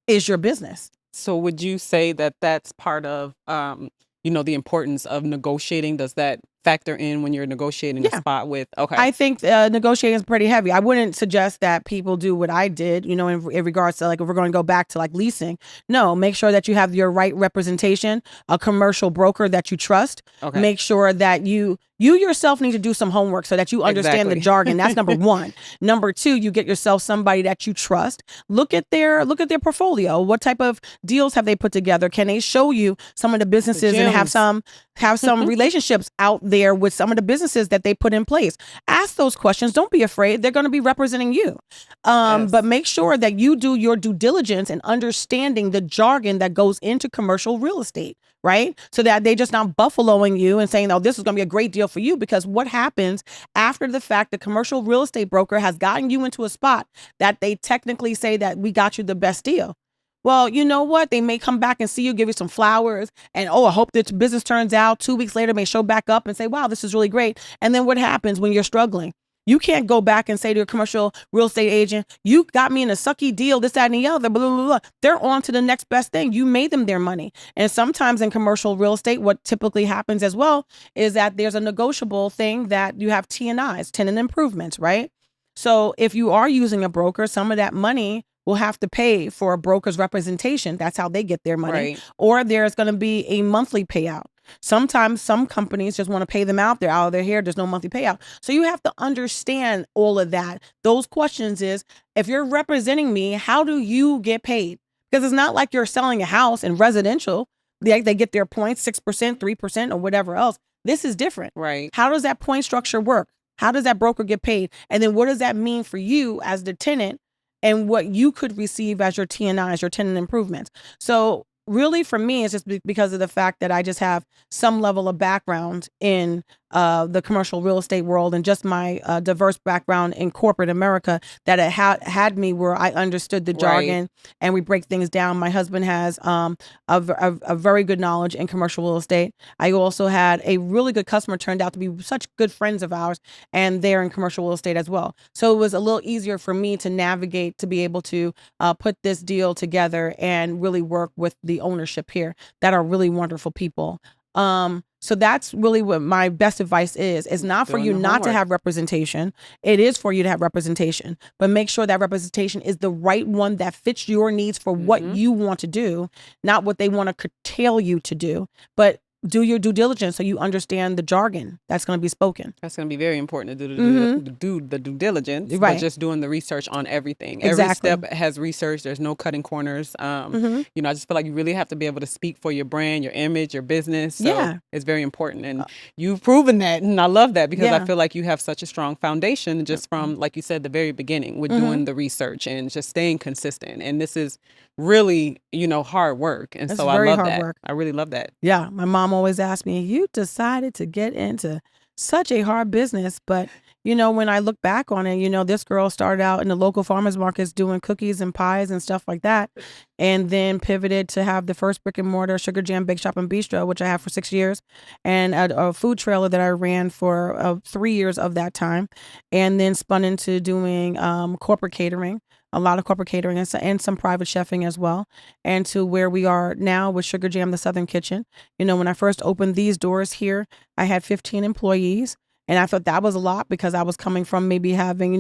Is your business. So would you say that that's part of, the importance of negotiating? Does that factor in when you're negotiating a spot with? Okay. I think negotiating is pretty heavy. I wouldn't suggest that people do what I did, in regards to, like, if we're going to go back to like leasing. No, make sure that you have your right representation, a commercial broker that you trust. Okay. Make sure that you yourself need to do some homework so that you understand the jargon. That's number one. Number two, you get yourself somebody that you trust. Look at their portfolio. What type of deals have they put together? Can they show you some of the businesses and have some relationships out there with some of the businesses that they put in place? Ask those questions. Don't be afraid. They're going to be representing you. Yes. But make sure that you do your due diligence and understanding the jargon that goes into commercial real estate, right? So that they just not buffaloing you and saying, oh, this is going to be a great deal for you. Because what happens after the fact, the commercial real estate broker has gotten you into a spot that they technically say that we got you the best deal. Well, you know what? They may come back and see you, give you some flowers, and I hope that business turns out. 2 weeks later, may show back up and say, wow, this is really great. And then what happens when you're struggling? You can't go back and say to a commercial real estate agent, you got me in a sucky deal, this, that, and the other, blah, blah, blah. They're on to the next best thing. You made them their money. And sometimes in commercial real estate, what typically happens as well is that there's a negotiable thing that you have T&Is, tenant improvements, right? So if you are using a broker, some of that money will have to pay for a broker's representation. That's how they get their money. Right. Or there's going to be a monthly payout. Sometimes some companies just want to pay them out. They're out of their hair. There's no monthly payout. So you have to understand all of that. Those questions is, if you're representing me, how do you get paid? Because it's not like you're selling a house in residential. They get their points, 6%, 3%, or whatever else. This is different. Right. How does that point structure work? How does that broker get paid? And then what does that mean for you as the tenant and what you could receive as your T&Is, your tenant improvements? So really for me, it's just because of the fact that I just have some level of background in the commercial real estate world and just my diverse background in corporate America that it had me where I understood the jargon and we break things down. My husband has a very good knowledge in commercial real estate. I also had a really good customer turned out to be such good friends of ours, and they're in commercial real estate as well. So it was a little easier for me to navigate to be able to put this deal together and really work with the ownership here that are really wonderful people. So that's really what my best advice is. It's not for you not to have representation. It is for you to have representation, but make sure that representation is the right one that fits your needs for what you want to do, not what they want to curtail you to do. But do your due diligence so you understand the jargon that's going to be spoken. That's going to be very important to do the due diligence, but just doing the research on everything. Exactly. Every step has research. There's no cutting corners. I just feel like you really have to be able to speak for your brand, your image, your business. So it's very important. And you've proven that. And I love that because I feel like you have such a strong foundation just from, like you said, the very beginning with doing the research and just staying consistent. And this is really, hard work. And so I love that. Work. I really love that. Yeah. My mom always asked me, you decided to get into such a hard business. But, when I look back on it, this girl started out in the local farmers markets doing cookies and pies and stuff like that. And then pivoted to have the first brick-and-mortar Sugar Jam Bake Shop and Bistro, which I have for 6 years, and a food trailer that I ran for 3 years of that time. And then spun into doing corporate catering. A lot of corporate catering and some private chefing as well. And to where we are now with Sugar Jam, the Southern Kitchen. When I first opened these doors here, I had 15 employees. And I thought that was a lot because I was coming from maybe having,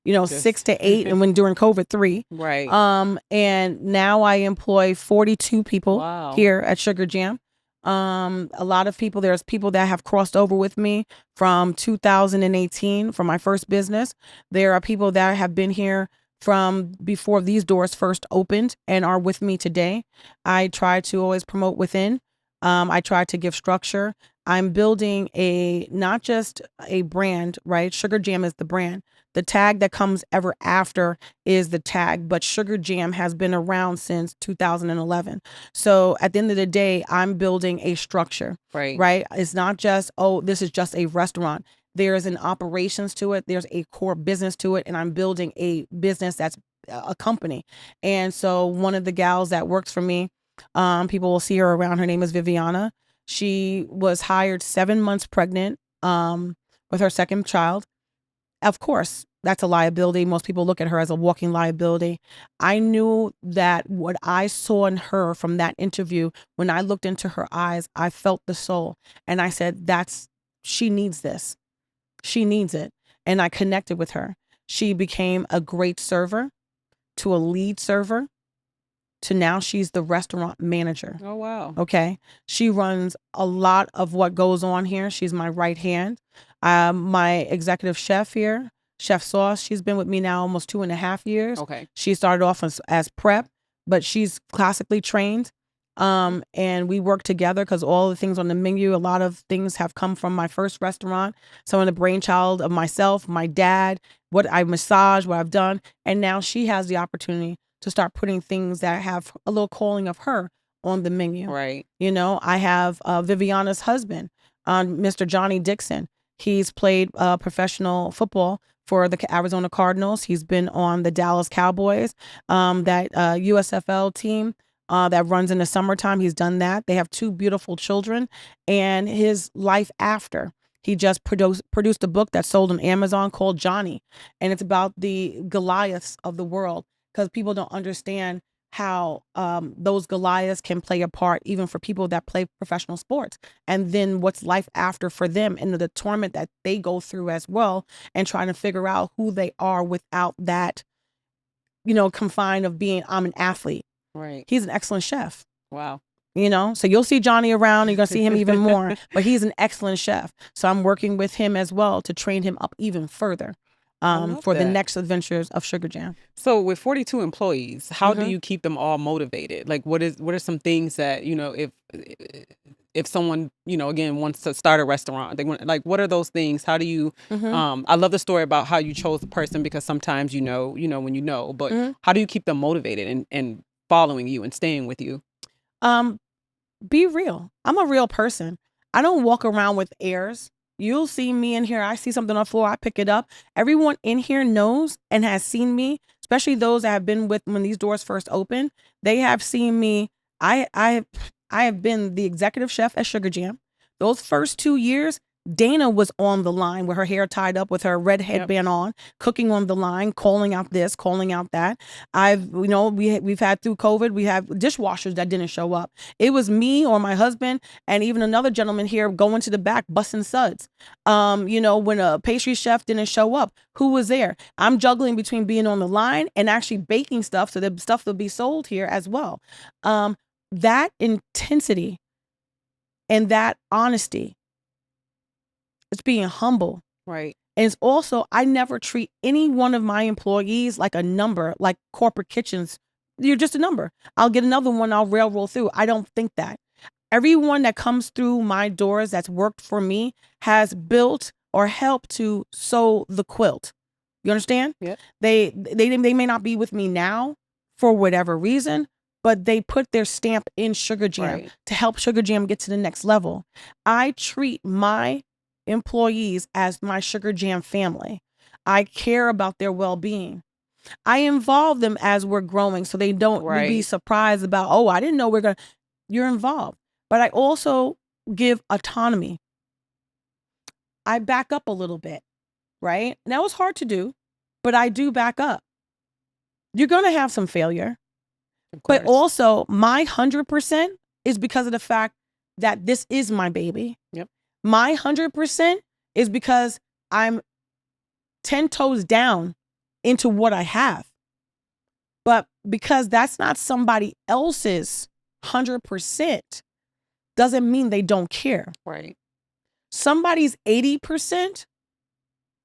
6 to 8 and when during COVID 3. Right. And now I employ 42 people here at Sugar Jam. A lot of people, there's people that have crossed over with me from 2018 from my first business. There are people that have been here from before these doors first opened and are with me today. I try to always promote within. I try to give structure. I'm building not just a brand, right? Sugar Jam is the brand. The tag that comes ever after is the tag, but Sugar Jam has been around since 2011. So at the end of the day, I'm building a structure, Right. right? It's not just, oh, this is just a restaurant. There's an operations to it. There's a core business to it. And I'm building a business that's a company. And so one of the gals that works for me, people will see her around. Her name is Viviana. She was hired 7 months pregnant with her second child. Of course, that's a liability. Most people look at her as a walking liability. I knew that what I saw in her from that interview, when I looked into her eyes, I felt the soul. And I said, she needs this. She needs it. And I connected with her. She became a great server to a lead server to now she's the restaurant manager. Oh, wow. Okay. She runs a lot of what goes on here. She's my right hand. My executive chef here, Chef Sauce, she's been with me now almost 2.5 years. Okay. She started off as prep, but she's classically trained. And we work together because all the things on the menu, a lot of things have come from my first restaurant. Some of the brainchild of myself, my dad, what I massage, what I've done. And now she has the opportunity to start putting things that have a little calling of her on the menu. Right. You know, I have Viviana's husband, Mr. Johnny Dixon. He's played professional football for the Arizona Cardinals. He's been on the Dallas Cowboys, that USFL team that runs in the summertime. He's done that. They have 2 beautiful children, and his life after. He just produced a book that sold on Amazon called Johnny, and it's about the Goliaths of the world, because people don't understand how those Goliaths can play a part even for people that play professional sports, and then what's life after for them and the torment that they go through as well, and trying to figure out who they are without that, confined of being, I'm an athlete. Right. He's an excellent chef. Wow. So you'll see Johnny around, you're going to see him even more, but he's an excellent chef. So I'm working with him as well to train him up even further for the next adventures of Sugar Jam. So with 42 employees, how do you keep them all motivated? Like what are some things that, if someone, again, wants to start a restaurant, they want, like, what are those things? How do you, I love the story about how you chose the person, because sometimes, when but how do you keep them motivated and following you and staying with you? Be real. I'm a real person. I don't walk around with airs. You'll see me in here. I see something on the floor, I pick it up. Everyone in here knows and has seen me, especially those that have been with when these doors first opened. They have seen me. I have been the executive chef at Sugar Jam. Those first 2 years, Dana was on the line with her hair tied up, with her red headband on, cooking on the line, calling out this, calling out that. We've had through COVID, we have dishwashers that didn't show up. It was me or my husband and even another gentleman here going to the back, busting suds. When a pastry chef didn't show up, who was there? I'm juggling between being on the line and actually baking stuff so the stuff will be sold here as well. That intensity and that honesty, it's being humble. Right. And it's also, I never treat any one of my employees like a number, like corporate kitchens. You're just a number. I'll get another one, I'll railroad through. I don't think that. Everyone that comes through my doors that's worked for me has built or helped to sew the quilt. You understand? Yeah. They may not be with me now for whatever reason, but they put their stamp in Sugar Jam to help Sugar Jam get to the next level. I treat my employees as my Sugar Jam family. I care about their well-being. I involve them as we're growing so they don't be surprised about, oh, I didn't know you're involved. But I also give autonomy. I back up a little bit, right? Now it's hard to do, but I do back up. You're going to have some failure, but also my 100% is because of the fact that this is my baby. Yep. My 100% is because I'm 10 toes down into what I have. But because that's not somebody else's 100%, doesn't mean they don't care. Right. Somebody's 80%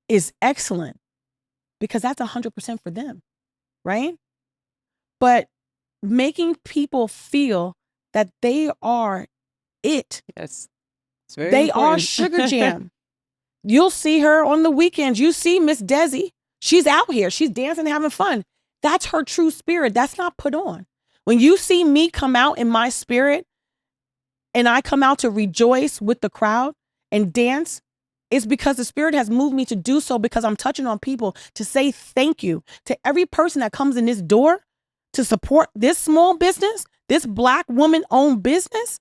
is excellent because that's 100% for them, right? But making people feel that they are it. Yes. It's very They are important. Sugar Jam. You'll see her on the weekends. You see Miss Desi. She's out here. She's dancing, having fun. That's her true spirit. That's not put on. When you see me come out in my spirit and I come out to rejoice with the crowd and dance, it's because the spirit has moved me to do so, because I'm touching on people to say thank you to every person that comes in this door to support this small business, this Black woman-owned business.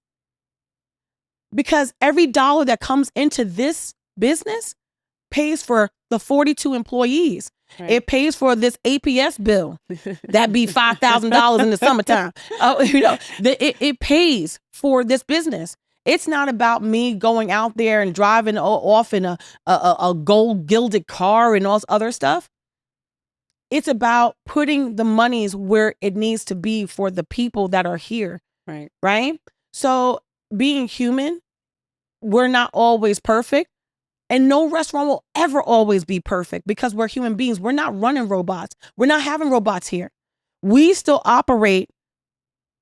Because every dollar that comes into this business pays for the 42 employees. Right. It pays for this APS bill. That'd be $5,000 in the summertime. It pays for this business. It's not about me going out there and driving off in a gold gilded car and all this other stuff. It's about putting the monies where it needs to be for the people that are here. Right. Right. So being human, we're not always perfect. And no restaurant will ever always be perfect because we're human beings. We're not running robots. We're not having robots here. We still operate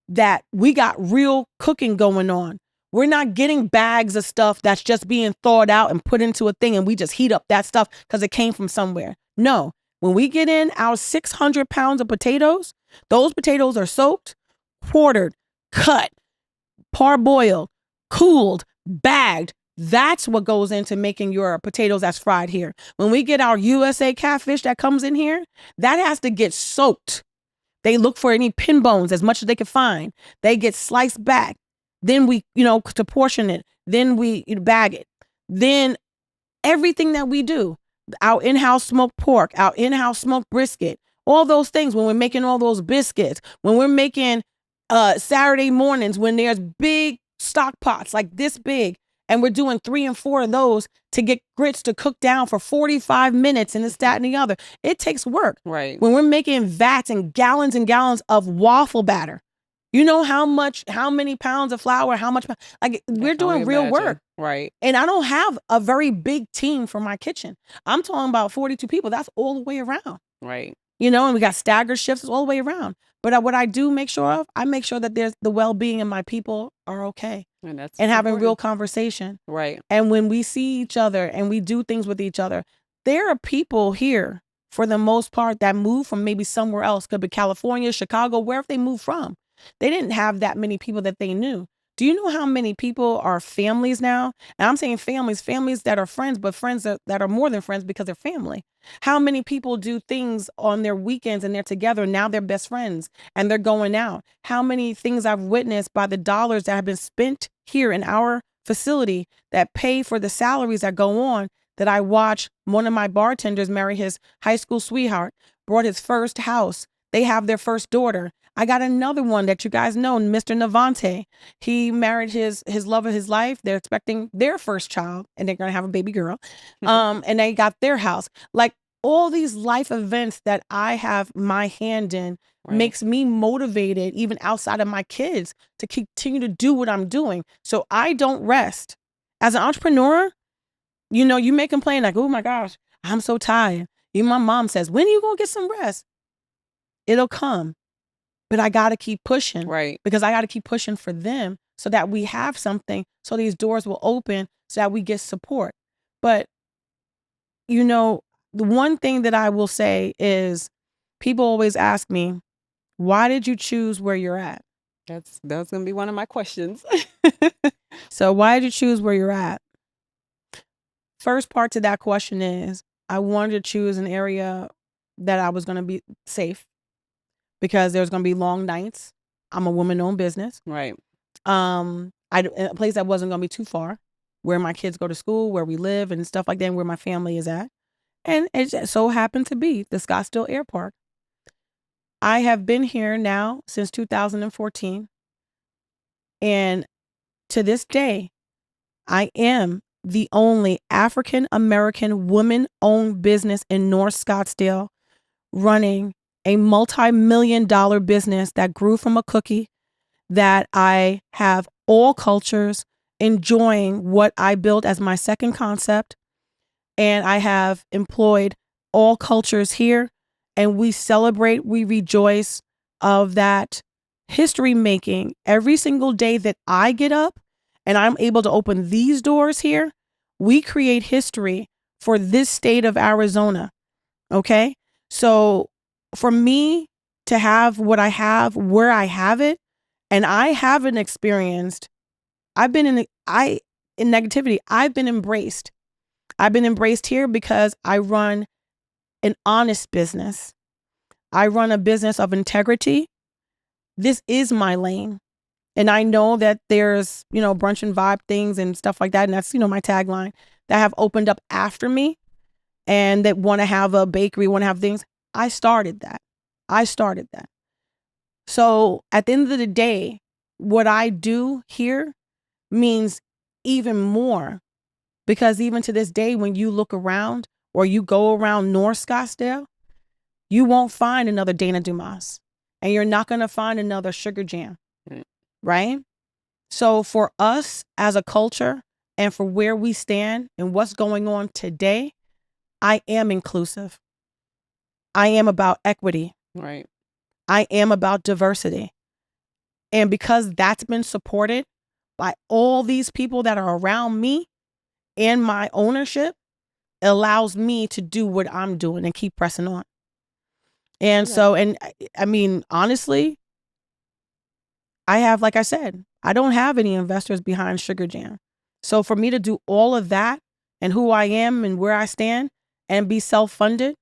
that we got real cooking going on. We're not getting bags of stuff that's just being thawed out and put into a thing and we just heat up that stuff because it came from somewhere. No, when we get in our 600 pounds of potatoes, those potatoes are soaked, quartered, cut, parboiled, cooled, bagged. That's what goes into making your potatoes that's fried here. When we get our USA catfish that comes in here, that has to get soaked. They look for any pin bones as much as they can find. They get sliced back. Then we, to portion it. Then we bag it. Then everything that we do, our in-house smoked pork, our in-house smoked brisket, all those things, when we're making all those biscuits, when we're making Saturday mornings, when there's big stock pots like this big, and we're doing 3 and 4 of those to get grits to cook down for 45 minutes and this, that, and the other. It takes work. Right. When we're making vats and gallons of waffle batter, you know how many pounds of flour, how much, like we're doing real work. Right. And I don't have a very big team for my kitchen. I'm talking about 42 people. That's all the way around. Right. And we got staggered shifts all the way around. But what I do make sure of, I make sure that there's the well-being of my people are okay. And having important. Real conversation. Right. And when we see each other and we do things with each other, there are people here for the most part that move from maybe somewhere else. Could be California, Chicago, wherever they moved from. They didn't have that many people that they knew. Do you know how many people are families now? And I'm saying families that are friends, but friends that are more than friends because they're family. How many people do things on their weekends and they're together, now they're best friends and they're going out? How many things I've witnessed by the dollars that have been spent here in our facility that pay for the salaries that go on, that I watch one of my bartenders marry his high school sweetheart, brought his first house. They have their first daughter. I got another one that you guys know, Mr. Navante. He married his love of his life. They're expecting their first child and they're going to have a baby girl. And they got their house. Like all these life events that I have my hand in makes me motivated even outside of my kids to continue to do what I'm doing. So I don't rest. As an entrepreneur, you may complain like, oh my gosh, I'm so tired. Even my mom says, when are you going to get some rest? It'll come. But I got to keep pushing. Right. Because I got to keep pushing for them so that we have something, so these doors will open, so that we get support. But, the one thing that I will say is people always ask me, why did you choose where you're at? That's going to be one of my questions. So why did you choose where you're at? First part to that question is I wanted to choose an area that I was going to be safe. Because there's going to be long nights. I'm a woman-owned business. Right. A place that wasn't going to be too far, where my kids go to school, where we live and stuff like that, and where my family is at. And it just so happened to be the Scottsdale Air Park. I have been here now since 2014. And to this day, I am the only African-American woman-owned business in North Scottsdale running a multi-million-dollar business that grew from a cookie, that I have all cultures enjoying what I built as my second concept. And I have employed all cultures here. And we celebrate, we rejoice of that history making every single day that I get up and I'm able to open these doors here. We create history for this state of Arizona. Okay. So for me to have what I have, where I have it, and I haven't experienced, I've been in negativity. I've been embraced. I've been embraced here because I run an honest business. I run a business of integrity. This is my lane. And I know that there's, brunch and vibe things and stuff like that. And that's, my tagline that have opened up after me and that want to have a bakery, want to have things. I started that. So at the end of the day, what I do here means even more, because even to this day, when you look around or you go around North Scottsdale, you won't find another Dana Dumas and you're not going to find another Sugar Jam, right? So for us as a culture and for where we stand and what's going on today, I am inclusive. I am about equity. Right. I am about diversity. And because that's been supported by all these people that are around me and my ownership, it allows me to do what I'm doing and keep pressing on. And so, and I mean, honestly, I have, like I said, I don't have any investors behind Sugar Jam. So for me to do all of that and who I am and where I stand and be self-funded,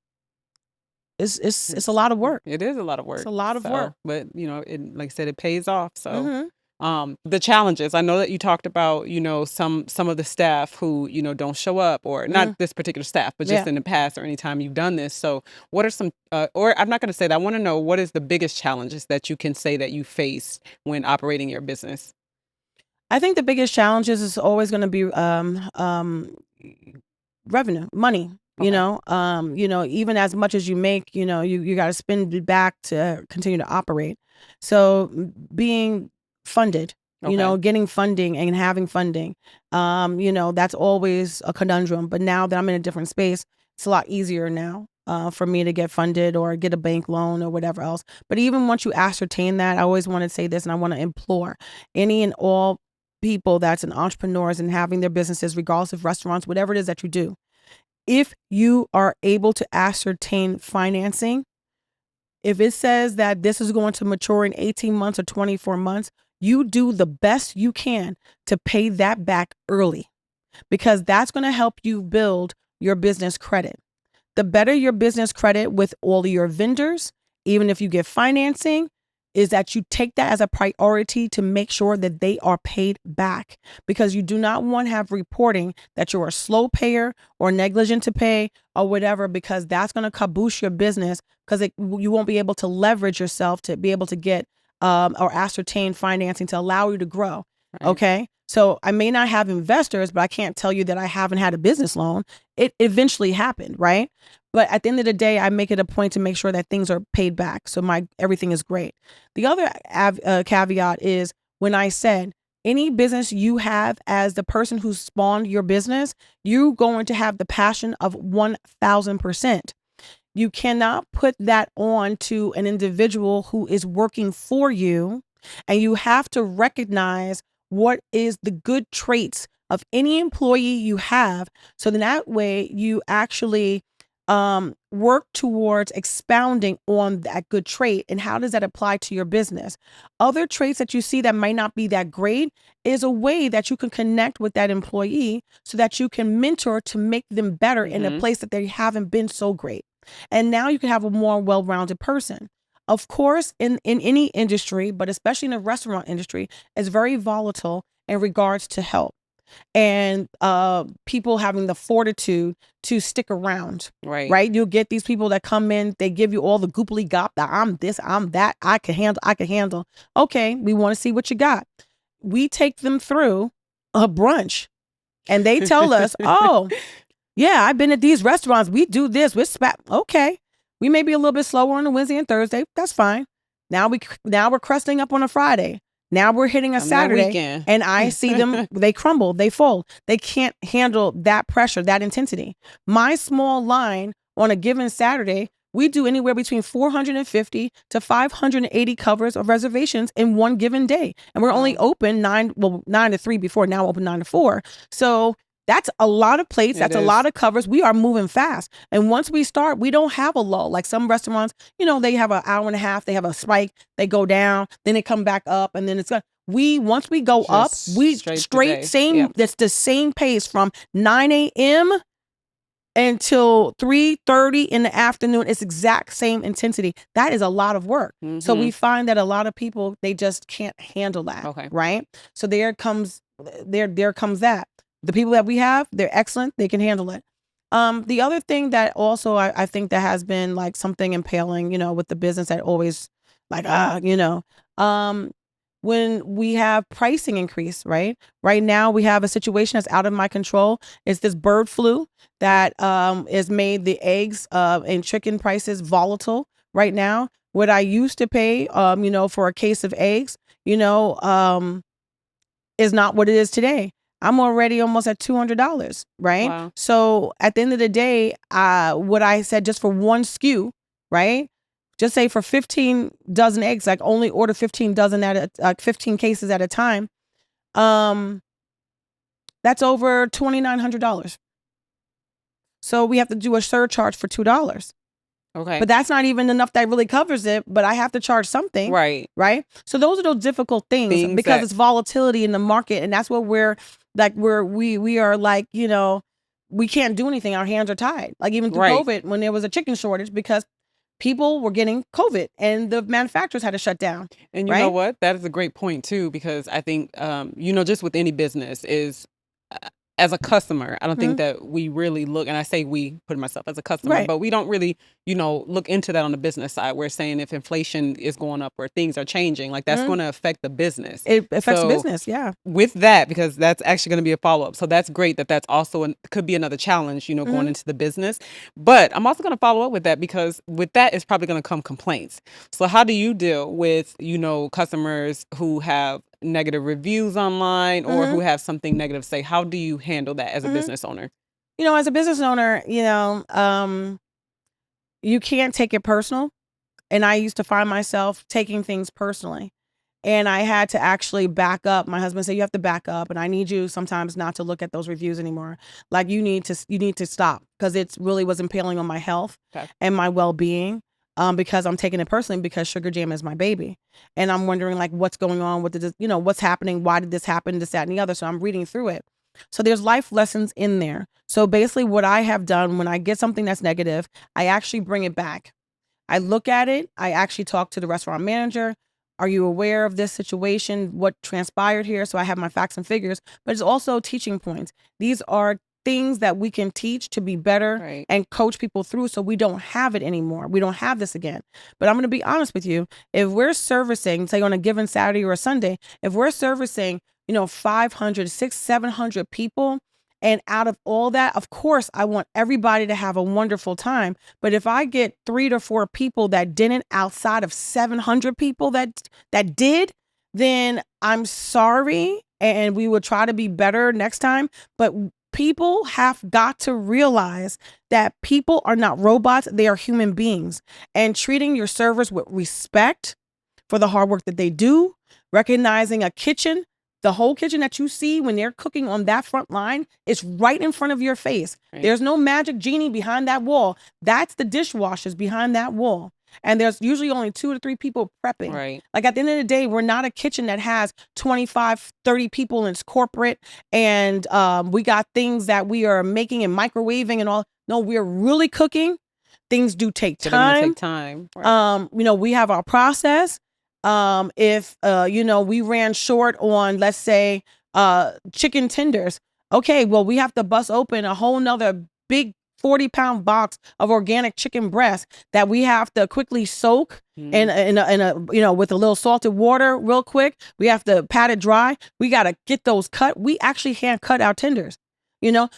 it's a lot of work. It is a lot of work. It's a lot of work. But like I said, it pays off. So the challenges, I know that you talked about, some of the staff who, don't show up, or not this particular staff, but just in the past or anytime you've done this. So what are some, or I'm not going to say that, I want to know, what is the biggest challenges that you can say that you face when operating your business? I think the biggest challenges is always going to be revenue, money. Okay. Even as much as you make, you got to spend it back to continue to operate. So being funded, getting funding and having funding, that's always a conundrum. But now that I'm in a different space, it's a lot easier now for me to get funded or get a bank loan or whatever else. But even once you ascertain that, I always want to say this, and I want to implore any and all people that's an entrepreneurs and having their businesses, regardless of restaurants, whatever it is that you do. If you are able to ascertain financing, if it says that this is going to mature in 18 months or 24 months, you do the best you can to pay that back early, because that's going to help you build your business credit. The better your business credit with all of your vendors, even if you get financing, is that you take that as a priority to make sure that they are paid back, because you do not want to have reporting that you're a slow payer or negligent to pay or whatever, because that's going to caboose your business, because you won't be able to leverage yourself to be able to get or ascertain financing to allow you to grow. Right. Okay. So I may not have investors, but I can't tell you that I haven't had a business loan. It eventually happened, right? But at the end of the day, I make it a point to make sure that things are paid back. So everything is great. The other caveat is when I said any business you have as the person who spawned your business, you're going to have the passion of 1000%. You cannot put that on to an individual who is working for you, and you have to recognize what is the good traits of any employee you have, so then that way you actually work towards expounding on that good trait and how does that apply to your business. Other traits that you see that might not be that great is a way that you can connect with that employee so that you can mentor to make them better in a place that they haven't been so great. And now you can have a more well-rounded person. Of course, in any industry, but especially in the restaurant industry, it's very volatile in regards to help and people having the fortitude to stick around. Right. You'll get these people that come in, they give you all the gooply gop that I'm this, I'm that, I can handle. Okay, we want to see what you got. We take them through a brunch and they tell us, oh, yeah, I've been at these restaurants. We do this. Okay. We may be a little bit slower on a Wednesday and Thursday. That's fine. Now we're cresting up on a Friday. Now we're hitting a I'm that Saturday weekend. and I see them, they crumble, they fold. They can't handle that pressure, that intensity. My small line on a given Saturday, we do anywhere between 450 to 580 covers of reservations in one given day. And we're only open 9 to 3 before, now open 9 to 4. So that's a lot of plates. That's a lot of covers. We are moving fast. And once we start, we don't have a lull. Like some restaurants, they have an hour and a half, they have a spike, they go down, then they come back up, and then it's once we go up, we straight same, that's the same pace from 9 a.m. until 3:30 in the afternoon. It's exact same intensity. That is a lot of work. So we find that a lot of people, they just can't handle that. Okay. Right. So there comes that. The people that we have, they're excellent. They can handle it. The other thing that also I think that has been like something impaling, with the business that always like, when we have pricing increase, right? Right now we have a situation that's out of my control. It's this bird flu that has made the eggs and chicken prices volatile right now. What I used to pay, for a case of eggs, is not what it is today. I'm already almost at $200, right? Wow. So at the end of the day, what I said just for one SKU, right? Just say for 15 dozen eggs, like only order 15 cases at a time. That's over $2,900. So we have to do a surcharge for $2. Okay. But that's not even enough that really covers it, but I have to charge something. Right. Right. So those are those difficult things because it's volatility in the market. And that's what we are like, we can't do anything. Our hands are tied. Like even through COVID, when there was a chicken shortage, because people were getting COVID and the manufacturers had to shut down. And you know what? That is a great point too, because I think, just with any business is, as a customer, I don't think that we really look, and I say we, putting myself as a customer, but we don't really, look into that on the business side. We're saying if inflation is going up or things are changing, like that's going to affect the business. It affects business, yeah. With that, because that's actually going to be a follow-up. So that's great that's also could be another challenge, going into the business. But I'm also going to follow up with that because with that is probably going to come complaints. So how do you deal with, customers who have negative reviews online or who have something negative to say? How do you handle that as a business owner? As a business owner, you can't take it personal. And I used to find myself taking things personally. And I had to actually back up. My husband said, you have to back up. And I need you sometimes not to look at those reviews anymore. Like you need to stop because it really was impaling on my health and my well-being. Because I'm taking it personally because Sugar Jam is my baby. And I'm wondering like what's going on, what's happening, why did this happen, this, that, and the other. So I'm reading through it. So there's life lessons in there. So basically what I have done when I get something that's negative, I actually bring it back. I look at it. I actually talk to the restaurant manager. Are you aware of this situation? What transpired here? So I have my facts and figures, but it's also teaching points. These are things that we can teach to be better and coach people through so we don't have it anymore. We don't have this again. But I'm going to be honest with you. If we're servicing, say on a given Saturday or a Sunday, if we're servicing, 500, 600, 700 people, and out of all that, of course, I want everybody to have a wonderful time. But if I get 3 to 4 people that didn't outside of 700 people that did, then I'm sorry. And we will try to be better next time. But people have got to realize that people are not robots. They are human beings. And treating your servers with respect for the hard work that they do, recognizing a kitchen, the whole kitchen that you see when they're cooking on that front line is right in front of your face. There's no magic genie behind that wall. That's the dishwashers behind that wall. And there's usually only 2 to 3 people prepping. Like at the end of the day, we're not a kitchen that has 25, 30 people and it's corporate. And we got things that we are making and microwaving and all. No, we're really cooking. Things do take time. We have our process. If we ran short on, let's say, chicken tenders. Okay, well, we have to bust open a whole nother big 40-pound box of organic chicken breast that we have to quickly soak in a with a little salted water real quick. We have to pat it dry. We got to get those cut. We actually hand cut our tenders.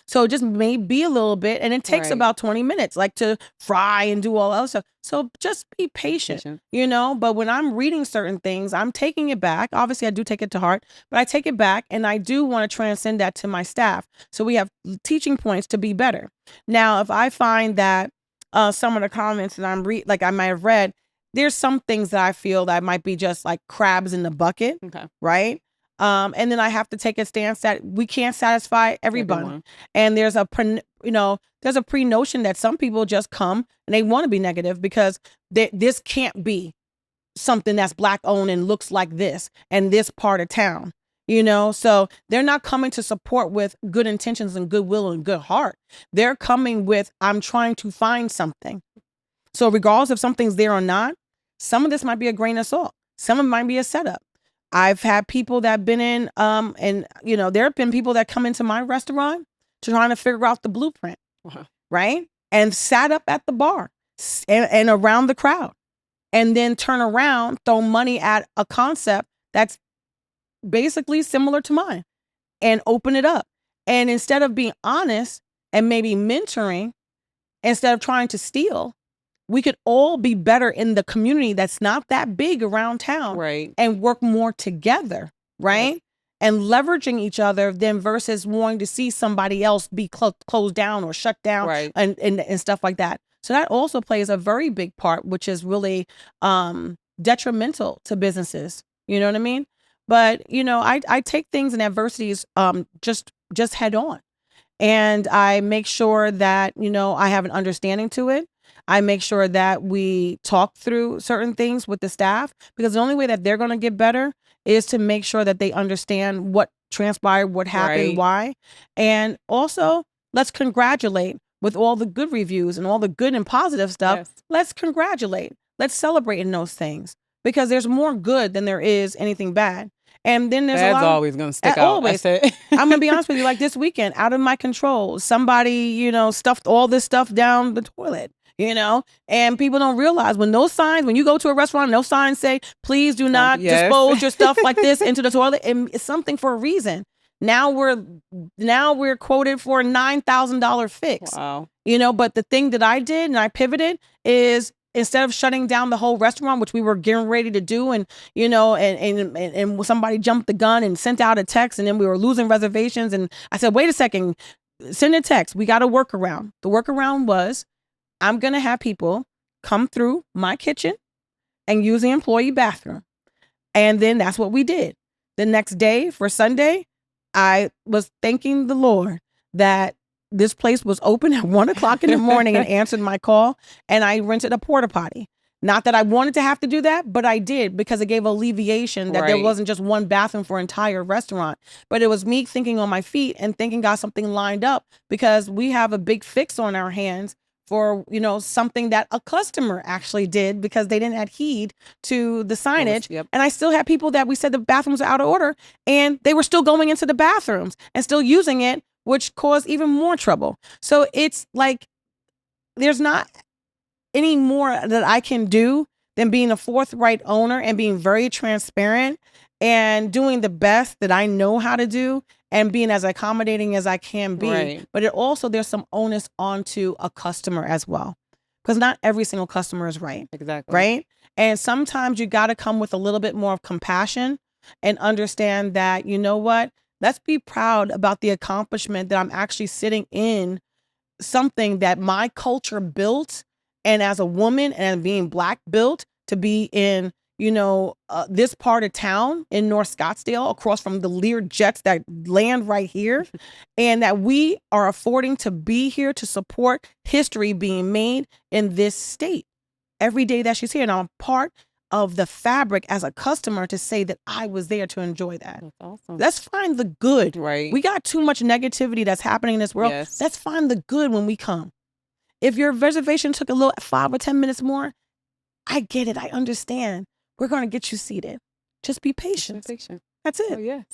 So it just may be a little bit, and it takes Right. about 20 minutes, like to fry and do all else stuff. So just be patient, But when I'm reading certain things, I'm taking it back. Obviously, I do take it to heart, but I take it back, and I do want to transcend that to my staff. So we have teaching points to be better. Now, if I find that some of the comments that I might have read, there's some things that I feel that might be just like crabs in the bucket, right? And then I have to take a stance that we can't satisfy everyone. And there's a pre-notion that some people just come and they want to be negative because this can't be something that's Black owned and looks like this and this part of town. So they're not coming to support with good intentions and goodwill and good heart. They're coming with, I'm trying to find something. So regardless if something's there or not, some of this might be a grain of salt. Some of it might be a setup. I've had people that have been in, and there have been people that come into my restaurant trying to figure out the blueprint, right? And sat up at the bar and around the crowd, and then turn around, throw money at a concept that's basically similar to mine, and open it up. And instead of being honest and maybe mentoring, instead of trying to steal, we could all be better in the community that's not that big around town, and work more together, right? And leveraging each other then versus wanting to see somebody else be closed down or shut down, and stuff like that. So that also plays a very big part, which is really detrimental to businesses. You know what I mean? But I take things and adversities just head on. And I make sure that, I have an understanding to it. I make sure that we talk through certain things with the staff, because the only way that they're going to get better is to make sure that they understand what transpired, what happened, why. And also, let's congratulate with all the good reviews and all the good and positive stuff. Let's congratulate. Let's celebrate in those things, because there's more good than there is anything bad. And then there's That's always going to stick out. Always. I'm going to be honest with you. Like this weekend, out of my control, somebody, stuffed all this stuff down the toilet, and people don't realize when you go to a restaurant, those signs say, please do not dispose your stuff like this into the toilet. And it's something for a reason. Now we're quoted for a $9,000 fix. Wow. But the thing that I did and I pivoted is, instead of shutting down the whole restaurant, which we were getting ready to do, and and somebody jumped the gun and sent out a text, and then we were losing reservations, and I said, wait a second, send a text. We got a workaround. The workaround was, I'm gonna have people come through my kitchen and use the employee bathroom, and then that's what we did. The next day for Sunday, I was thanking the Lord that this place was open at 1:00 in the morning and answered my call, and I rented a porta potty. Not that I wanted to have to do that, but I did, because it gave alleviation that there wasn't just one bathroom for an entire restaurant. But it was me thinking on my feet and thinking got something lined up, because we have a big fix on our hands for, something that a customer actually did because they didn't adhere to the signage. And I still had people that we said the bathrooms are out of order, and they were still going into the bathrooms and still using it, which caused even more trouble. So it's like, there's not any more that I can do than being a forthright owner and being very transparent and doing the best that I know how to do and being as accommodating as I can be. But there's some onus onto a customer as well, because not every single customer is right. Right. And sometimes you got to come with a little bit more of compassion and understand that, what? Let's be proud about the accomplishment that I'm actually sitting in something that my culture built, and as a woman and being Black built, to be in, this part of town in North Scottsdale, across from the Lear jets that land right here, and that we are affording to be here to support history being made in this state every day that she's here. And I'm part of the fabric as a customer to say that I was there to enjoy that. That's awesome. Let's find the good. We got too much negativity that's happening in this world. Let's find the good when we come. If your reservation took a little 5 or 10 minutes more, I get it. I understand. We're going to get you seated. Just be patient. That's Oh, it. yes.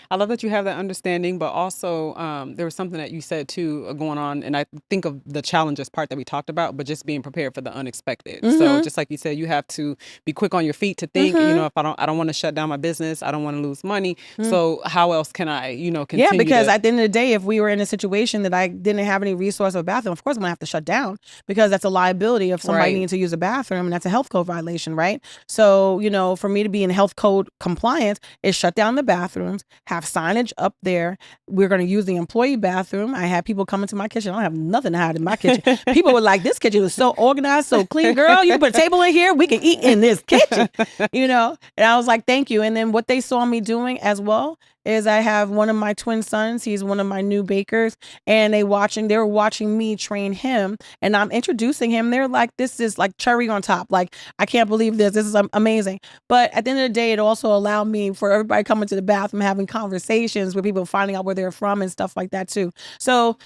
I love that you have that understanding, but also there was something that you said too going on, and I think of the challenges part that we talked about, but just being prepared for the unexpected. So, Mm-hmm. just like you said, you have to be quick on your feet to think. Mm-hmm. If I don't want to shut down my business, I don't want to lose money. So, how else can I, Yeah, continue because to? at the end of the day, if we were in a situation that I didn't have any resource of a bathroom, of course I'm gonna have to shut down because that's a liability of somebody Right. needing to use a bathroom, and that's a health code violation, right? So, for me to be in health code compliance is shut down the bathrooms, have signage up there. We're gonna use the employee bathroom. I had people come into my kitchen. I don't have nothing to hide in my kitchen. People were like, "This kitchen is so organized, so clean, girl. You can put a table in here. We can eat in this kitchen." And I was like, "Thank you." And then what they saw me doing as well is I have one of my twin sons. He's one of my new bakers, and they were watching me train him, and I'm introducing him. They're like, "This is like cherry on top. Like, I can't believe this. This is amazing." But at the end of the day, it also allowed me for everybody coming to the bathroom, having conversations with people, finding out where they're from and stuff like that too. So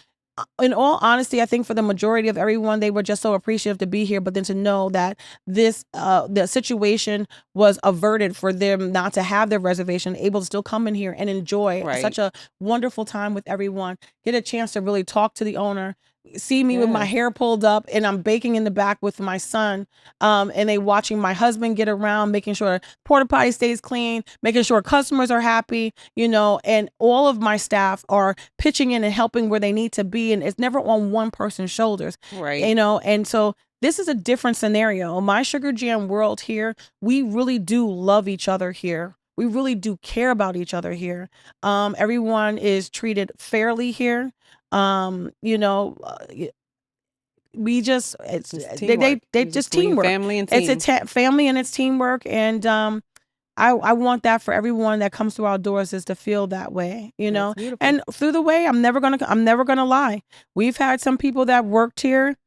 in all honesty, I think for the majority of everyone, they were just so appreciative to be here. But then to know that the situation was averted for them not to have their reservation, able to still come in here and enjoy Right. such a wonderful time with everyone, get a chance to really talk to the owner, see me with my Yes. hair pulled up and I'm baking in the back with my son, and they watching my husband get around, making sure porta potty stays clean, making sure customers are happy, and all of my staff are pitching in and helping where they need to be, and it's never on one person's shoulders, Right. and so this is a different scenario. My Sugar Jam world here, we really do love each other here. We really do care about each other here. Everyone is treated fairly here. Um, you know, uh, y- we just it's It's they teamwork. they It's just just when you teamwork. family and It's a team. family and it's teamwork, and I want that for everyone that comes through our doors is to feel that way, That's beautiful. And through the way, I'm never gonna lie. We've had some people that worked here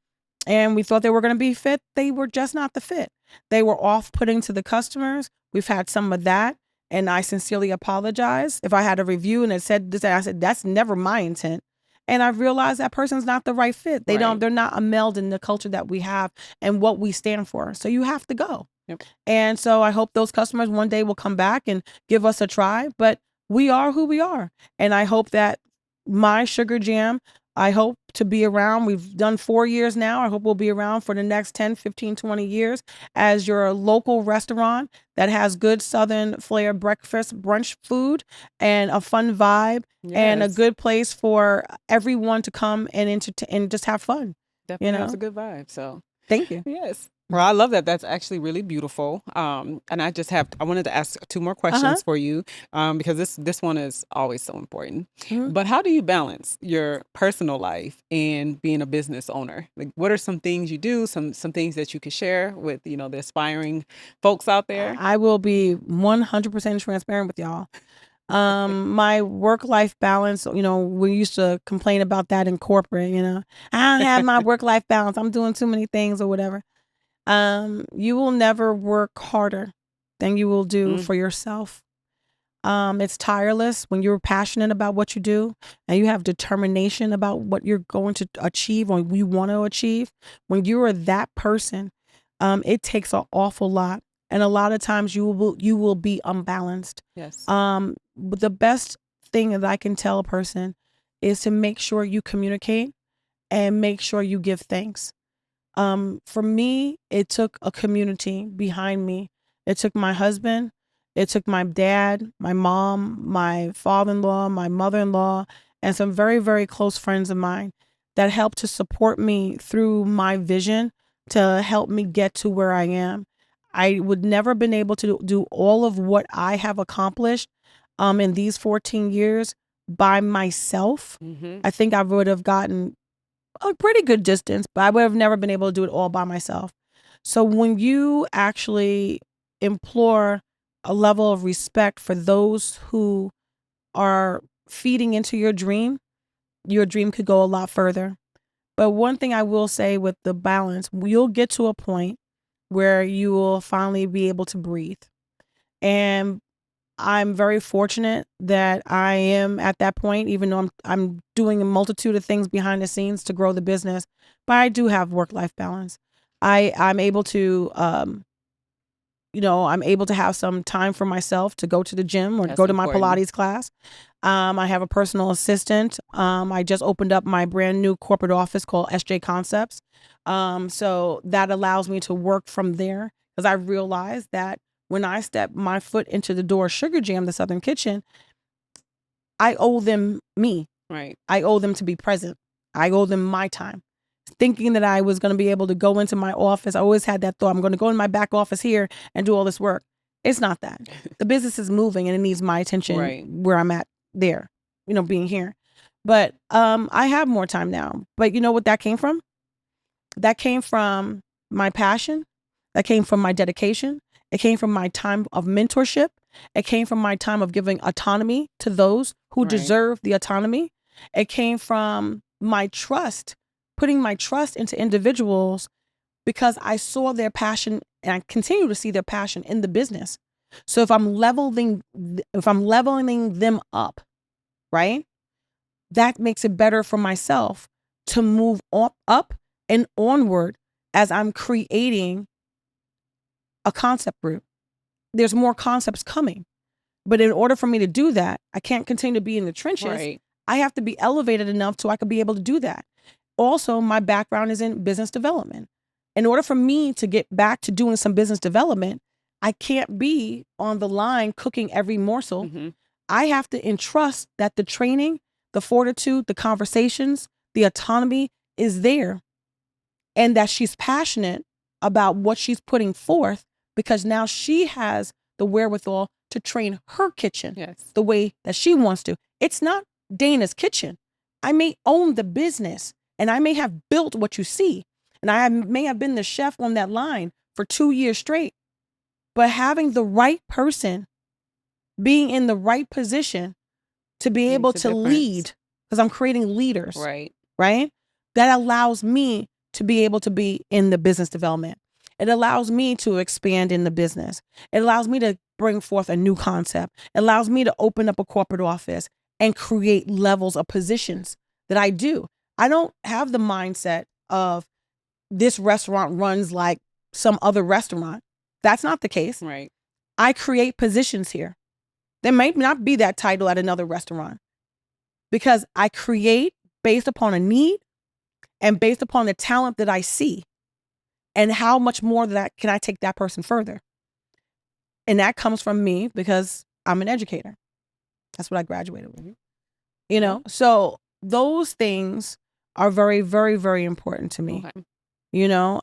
and we thought they were going to be fit. They were just not the fit. They were off putting to the customers. We've had some of that. And I sincerely apologize. If I had a review and it said this, I said, that's never my intent. And I realized that person's not the right fit. Right. They're not a meld in the culture that we have and what we stand for. So you have to go. Yep. And so I hope those customers one day will come back and give us a try. But we are who we are. And I hope that my Sugar Jam, I hope to be around. We've done 4 years now. I hope we'll be around for the next 10, 15, 20 years as your local restaurant that has good Southern flair breakfast, brunch food, and a fun vibe and a Yes. good place for everyone to come and and just have fun. You Definitely has know? a good vibe. So. Thank you. Yes. Well, I love that. That's actually really beautiful. And I wanted to ask two more Uh-huh. questions for you, because this one is always so important. Mhm. But how do you balance your personal life and being a business owner? Like, what are some things you do? Some things that you could share with the aspiring folks out there. I will be 100% transparent with y'all. My work-life balance, we used to complain about that in corporate, I don't have my work-life balance. I'm doing too many things or whatever. You will never work harder than you will do Mm, for yourself. It's tireless when you're passionate about what you do and you have determination about what you're going to achieve or you want to achieve. When you are that person, it takes an awful lot, and a lot of times you will be unbalanced. yes. But the best thing that I can tell a person is to make sure you communicate and make sure you give thanks. For me, it took a community behind me. It took my husband, it took my dad, my mom, my father-in-law, my mother-in-law, and some very, very close friends of mine that helped to support me through my vision to help me get to where I am. I would never have been able to do all of what I have accomplished in these 14 years by myself. Mm-hmm. I think I would have gotten a pretty good distance, but I would have never been able to do it all by myself. So when you actually implore a level of respect for those who are feeding into your dream could go a lot further. But one thing I will say with the balance, you'll get to a point where you will finally be able to breathe. And I'm very fortunate that I am at that point, even though I'm doing a multitude of things behind the scenes to grow the business. But I do have work life balance. I'm able to I'm able to have some time for myself to go to the gym or That's go to my important. Pilates class. I have a personal assistant. I just opened up my brand new corporate office called SJ Concepts. So that allows me to work from there because I realized that when I step my foot into the door of Sugar Jam, the Southern Kitchen, I owe them me. Right. I owe them to be present. I owe them my time. Thinking that I was going to be able to go into my office, I always had that thought, I'm going to go in my back office here and do all this work. It's not that. The business is moving and it needs my attention Right. where I'm at there, being here. But I have more time now. But you know what that came from? That came from my passion. That came from my dedication. It came from my time of mentorship. It came from my time of giving autonomy to those who Right. deserve the autonomy. It came from my trust, putting my trust into individuals because I saw their passion and I continue to see their passion in the business. So if I'm leveling them up, right? That makes it better for myself to move up and onward as I'm creating a concept group. There's more concepts coming. But in order for me to do that, I can't continue to be in the trenches. Right. I have to be elevated enough so I could be able to do that. Also, my background is in business development. In order for me to get back to doing some business development, I can't be on the line cooking every morsel. Mm-hmm. I have to entrust that the training, the fortitude, the conversations, the autonomy is there and that she's passionate about what she's putting forth because now she has the wherewithal to train her kitchen the way that she wants to. It's not Dana's kitchen. I may own the business and I may have built what you see and I may have been the chef on that line for 2 years straight, but having the right person, being in the right position to be able to lead, because I'm creating leaders, right? That allows me to be able to be in the business development. It allows me to expand in the business. It allows me to bring forth a new concept. It allows me to open up a corporate office and create levels of positions that I do. I don't have the mindset of this restaurant runs like some other restaurant. That's not the case. Right. I create positions here. There may not be that title at another restaurant because I create based upon a need and based upon the talent that I see and how much more that can I take that person further. And that comes from me because I'm an educator. That's what I graduated with. So those things are very, very, very important to me,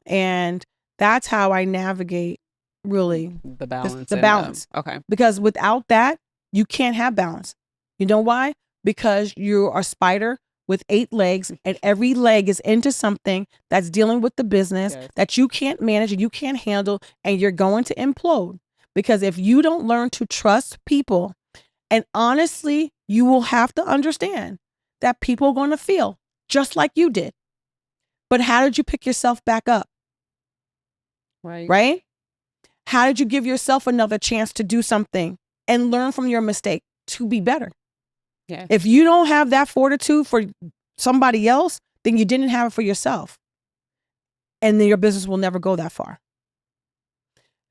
and that's how I navigate really the balance. The balance. Okay. Because without that, you can't have balance. You know why? Because you're a spider with 8 legs and every leg is into something that's dealing with the business that you can't manage and you can't handle and you're going to implode. Because if you don't learn to trust people, and honestly, you will have to understand that people are going to feel just like you did. But how did you pick yourself back up? Right? How did you give yourself another chance to do something and learn from your mistake to be better? Yeah. If you don't have that fortitude for somebody else, then you didn't have it for yourself. And then your business will never go that far.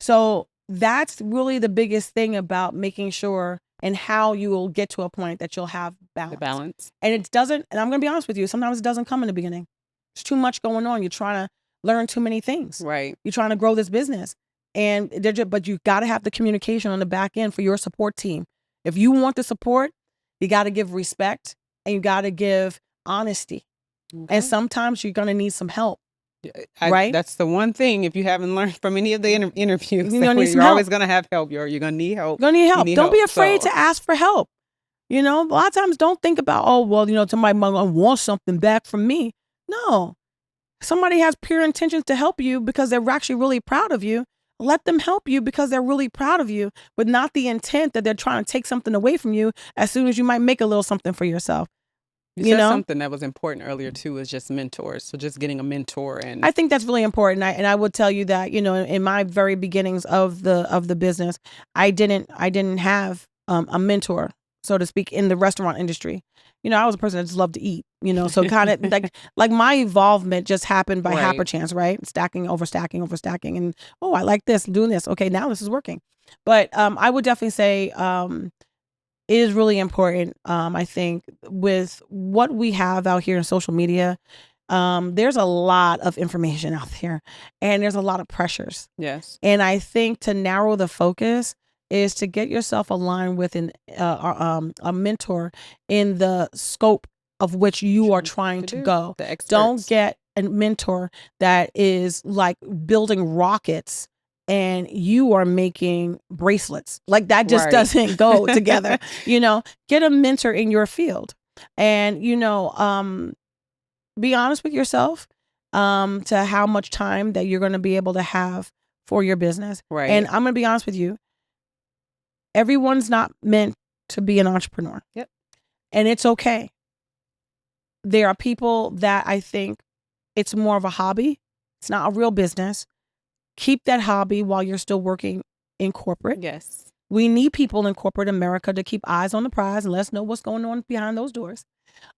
So that's really the biggest thing about making sure and how you will get to a point that you'll have balance. The balance. And it doesn't, and I'm going to be honest with you, sometimes it doesn't come in the beginning. There's too much going on. You're trying to learn too many things. Right. You're trying to grow this business. But you got to have the communication on the back end for your support team. If you want the support, you got to give respect and you got to give honesty. Okay. And sometimes you're going to need some help. Right? That's the one thing, if you haven't learned from any of the interviews, you're always going to have help. You're going to need help. You're going to need help. Don't be afraid to ask for help. A lot of times don't think about, somebody might want something back from me. No. Somebody has pure intentions to help you because they're actually really proud of you. Let them help you because they're really proud of you, but not the intent that they're trying to take something away from you as soon as you might make a little something for yourself. You said something that was important earlier too, is just mentors. So just getting a mentor, and I think that's really important. I would tell you that, in my very beginnings of the business, I didn't have a mentor so to speak, in the restaurant industry. I was a person that just loved to eat, so kind of like my involvement just happened by happen Right. chance, right? Stacking over stacking over stacking. And, oh, I like this, doing this. Okay, now this is working. But I would definitely say it is really important, I think, with what we have out here in social media. There's a lot of information out there, and there's a lot of pressures. Yes. And I think to narrow the focus is to get yourself aligned with a mentor in the scope of which you are trying to go. The Don't experts. get a mentor that is like building rockets and you are making bracelets. Like that just Right. doesn't go together. Get a mentor in your field. And be honest with yourself to how much time that you're going to be able to have for your business. Right. And I'm going to be honest with you, everyone's not meant to be an entrepreneur. Yep. And it's okay. There are people that I think it's more of a hobby. It's not a real business. Keep that hobby while you're still working in corporate. Yes. We need people in corporate America to keep eyes on the prize and let us know what's going on behind those doors.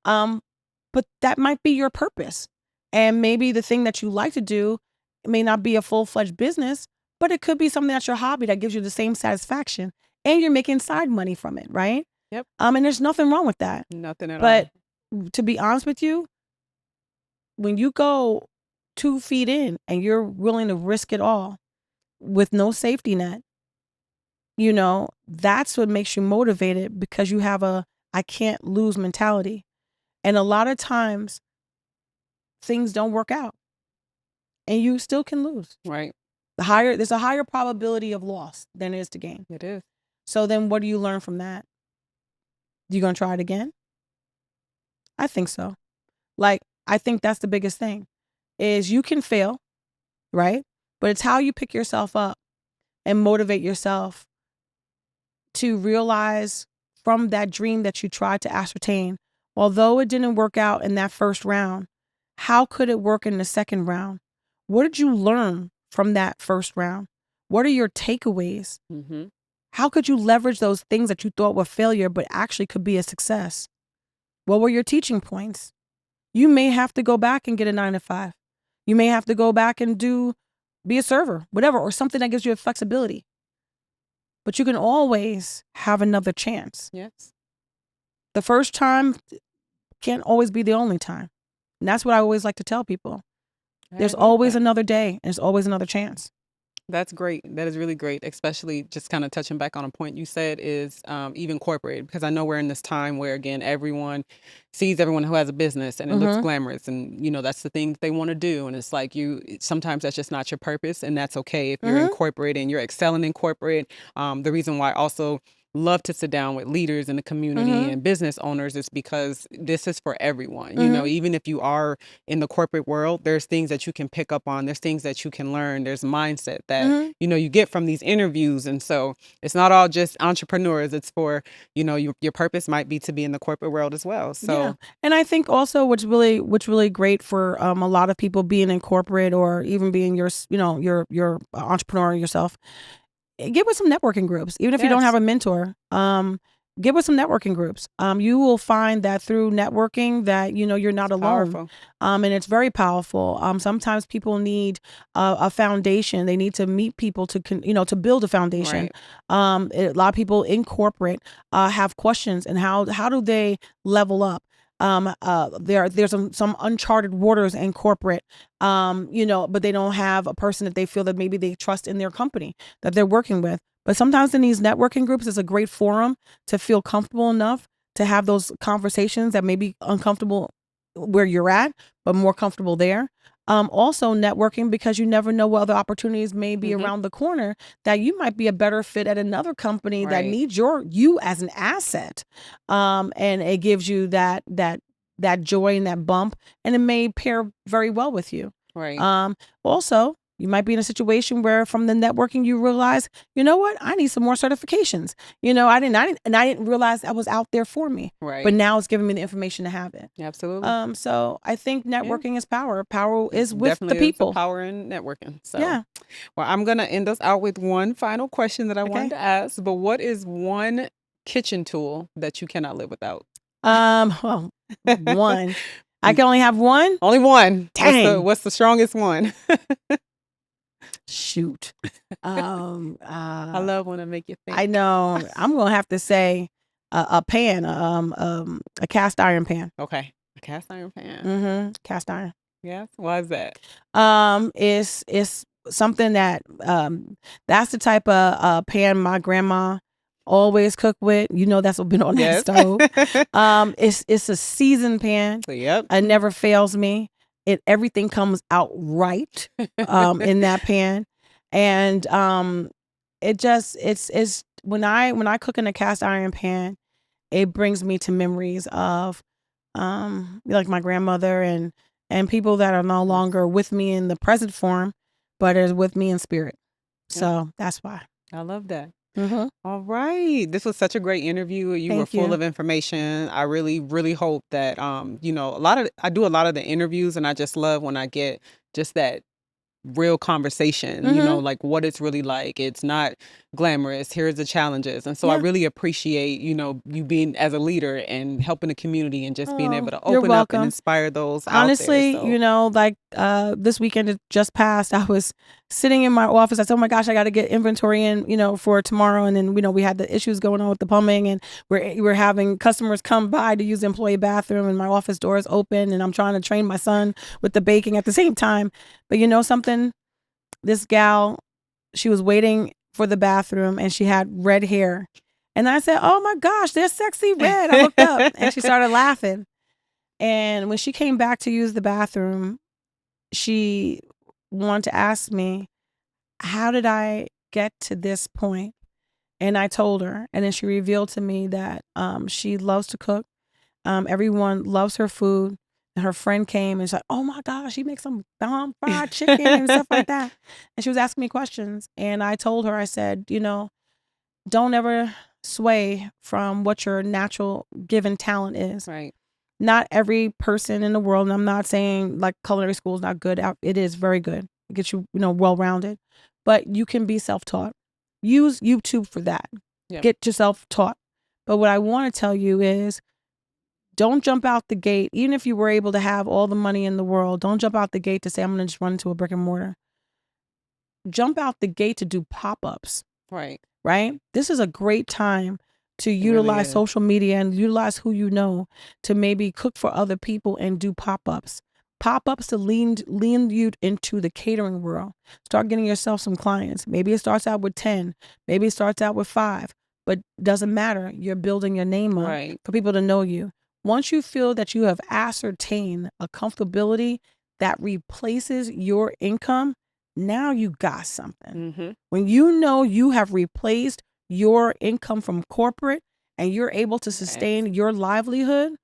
But that might be your purpose. And maybe the thing that you like to do may not be a full-fledged business, but it could be something that's your hobby that gives you the same satisfaction and you're making side money from it, right? Yep. And there's nothing wrong with that. Nothing at all. But to be honest with you, when you go 2 feet in and you're willing to risk it all with no safety net, that's what makes you motivated because you have a I can't lose mentality. And a lot of times things don't work out and you still can lose. Right. There's a higher probability of loss than it is to gain. It is. So then what do you learn from that? You going to try it again? I think so. I think that's the biggest thing is you can fail, right? But it's how you pick yourself up and motivate yourself to realize from that dream that you tried to ascertain, although it didn't work out in that first round, how could it work in the second round? What did you learn from that first round? What are your takeaways? Mm-hmm. How could you leverage those things that you thought were failure but actually could be a success? What were your teaching points? You may have to go back and get a 9 to 5. You may have to go back and be a server, whatever, or something that gives you a flexibility. But you can always have another chance. Yes. The first time can't always be the only time. And that's what I always like to tell people. There's always another day and there's always another chance. That's great. That is really great, especially just kind of touching back on a point you said is even corporate, because I know we're in this time where, again, everyone sees everyone who has a business and it looks glamorous and, that's the thing they want to do. And it's like sometimes that's just not your purpose. And that's okay if you're in corporate and you're excelling in corporate. The reason why I also love to sit down with leaders in the community and business owners is because this is for everyone. Even if you are in the corporate world, there's things that you can pick up on. There's things that you can learn. There's mindset that, you get from these interviews. And so it's not all just entrepreneurs. It's for, your purpose might be to be in the corporate world as well. So, yeah. And I think also what's really great for a lot of people being in corporate or even being your entrepreneur yourself, get with some networking groups, even if you don't have a mentor. Get with some networking groups. You will find that through networking that, you're not alone. powerful. And it's very powerful. Sometimes people need a foundation. They need to meet people to build a foundation. Right. A lot of people in corporate have questions and how do they level up? There's some uncharted waters in corporate, but they don't have a person that they feel that maybe they trust in their company that they're working with. But sometimes in these networking groups, it's a great forum to feel comfortable enough to have those conversations that may be uncomfortable where you're at, but more comfortable there. Also networking because you never know what other opportunities may be around the corner that you might be a better fit at another company that needs you as an asset. And it gives you that joy and that bump, and it may pair very well with you. Right. Also, you might be in a situation where from the networking you realize, you know what, I need some more certifications. I didn't realize that was out there for me. Right. But now it's giving me the information to have it. Absolutely. So I think networking is power. Power is with Definitely the people. is power in networking. So yeah. Well, I'm gonna end us out with one final question that I wanted to ask. But what is one kitchen tool that you cannot live without? Well, one. I can only have one? Only one. Dang. What's the strongest one? Shoot. I love when I make you think. I know. I'm gonna have to say a pan, a cast iron pan. Okay. A cast iron pan. Cast iron. Yes. Why is that? It's something that that's the type of pan my grandma always cook with. You know, that's what been on that Yes. stove. It's a seasoned pan. Yep. It never fails me. Everything comes out right in that pan, and it's when I cook in a cast iron pan, it brings me to memories of like my grandmother and people that are no longer with me in the present form, but is with me in spirit. So that's why. I love that. Mm-hmm. All right. This was such a great interview. You were Thank full you. of information. I really, really hope that I do a lot of the interviews, and I just love when I get just that real conversation, like what it's really like. It's not glamorous. Here's the challenges. And so I Yeah. really appreciate, you being as a leader and helping the community and just being able to You're open up and welcome. inspire those Honestly, out there. So like this weekend it just passed, I was sitting in my office. I said, oh my gosh, I got to get inventory in, for tomorrow. And then, we had the issues going on with the plumbing, and we're having customers come by to use the employee bathroom, and my office door is open, and I'm trying to train my son with the baking at the same time. But you know something? This gal, she was waiting for the bathroom and she had red hair. And I said, oh my gosh, they're sexy red. I looked up and she started laughing. And when she came back to use the bathroom, she wanted to ask me, how did I get to this point? And I told her. And then she revealed to me that she loves to cook. Everyone loves her food. And her friend came and she's like, oh my gosh, she makes some bomb fried chicken and stuff like that. And she was asking me questions. And I told her, I said, don't ever sway from what your natural given talent is. right. Not every person in the world, and I'm not saying like culinary school is not good. It is very good. It gets you, well-rounded. But you can be self-taught. Use YouTube for that. Yep. Get yourself taught. But what I want to tell you is, don't jump out the gate. Even if you were able to have all the money in the world, don't jump out the gate to say, I'm going to just run into a brick and mortar. Jump out the gate to do pop-ups. Right. Right? This is a great time to really utilize is. social media and utilize who you know to maybe cook for other people and do pop-ups. Pop-ups to lean you into the catering world. Start getting yourself some clients. Maybe it starts out with 10. Maybe it starts out with 5. But doesn't matter. You're building your name up Right. for people to know you. Once you feel that you have ascertained a comfortability that replaces your income, now you got something. Mm-hmm. When you know you have replaced your income from corporate and you're able to sustain your livelihood,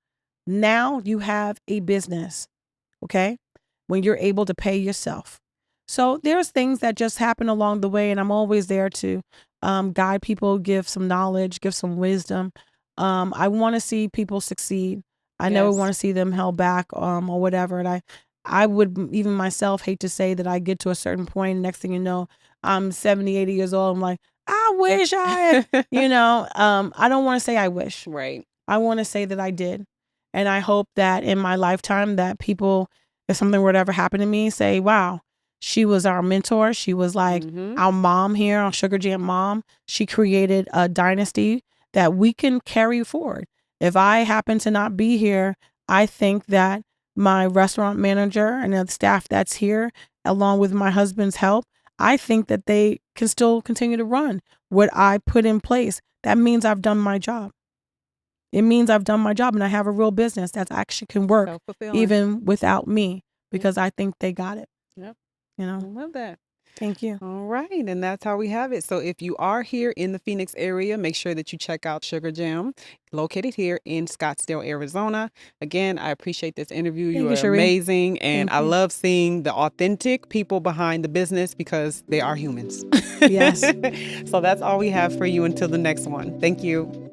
now you have a business, okay? When you're able to pay yourself. So there's things that just happen along the way, and I'm always there to guide people, give some knowledge, give some wisdom. I want to see people succeed. I never want to see them held back or whatever. And I would even myself hate to say that I get to a certain point, and next thing you know, I'm 70, 80 years old. I'm like, I wish I had, I don't want to say I wish. Right. I want to say that I did. And I hope that in my lifetime that people, if something were to ever happen to me, say, wow, she was our mentor. She was like our mom here, our Sugar Jam mom. She created a dynasty that we can carry forward. If I happen to not be here, I think that my restaurant manager and the staff that's here, along with my husband's help, I think that they can still continue to run what I put in place. That means I've done my job. It means I've done my job and I have a real business that actually can work even without me, because I think they got it. Yep. I love that. Thank you. All right. And that's how we have it. So if you are here in the Phoenix area, make sure that you check out Sugar Jam, located here in Scottsdale, Arizona. Again, I appreciate this interview. Thank you you, are Cherie. amazing. And Thank I you. love seeing the authentic people behind the business, because they are humans. Yes. So that's all we have for you until the next one. Thank you.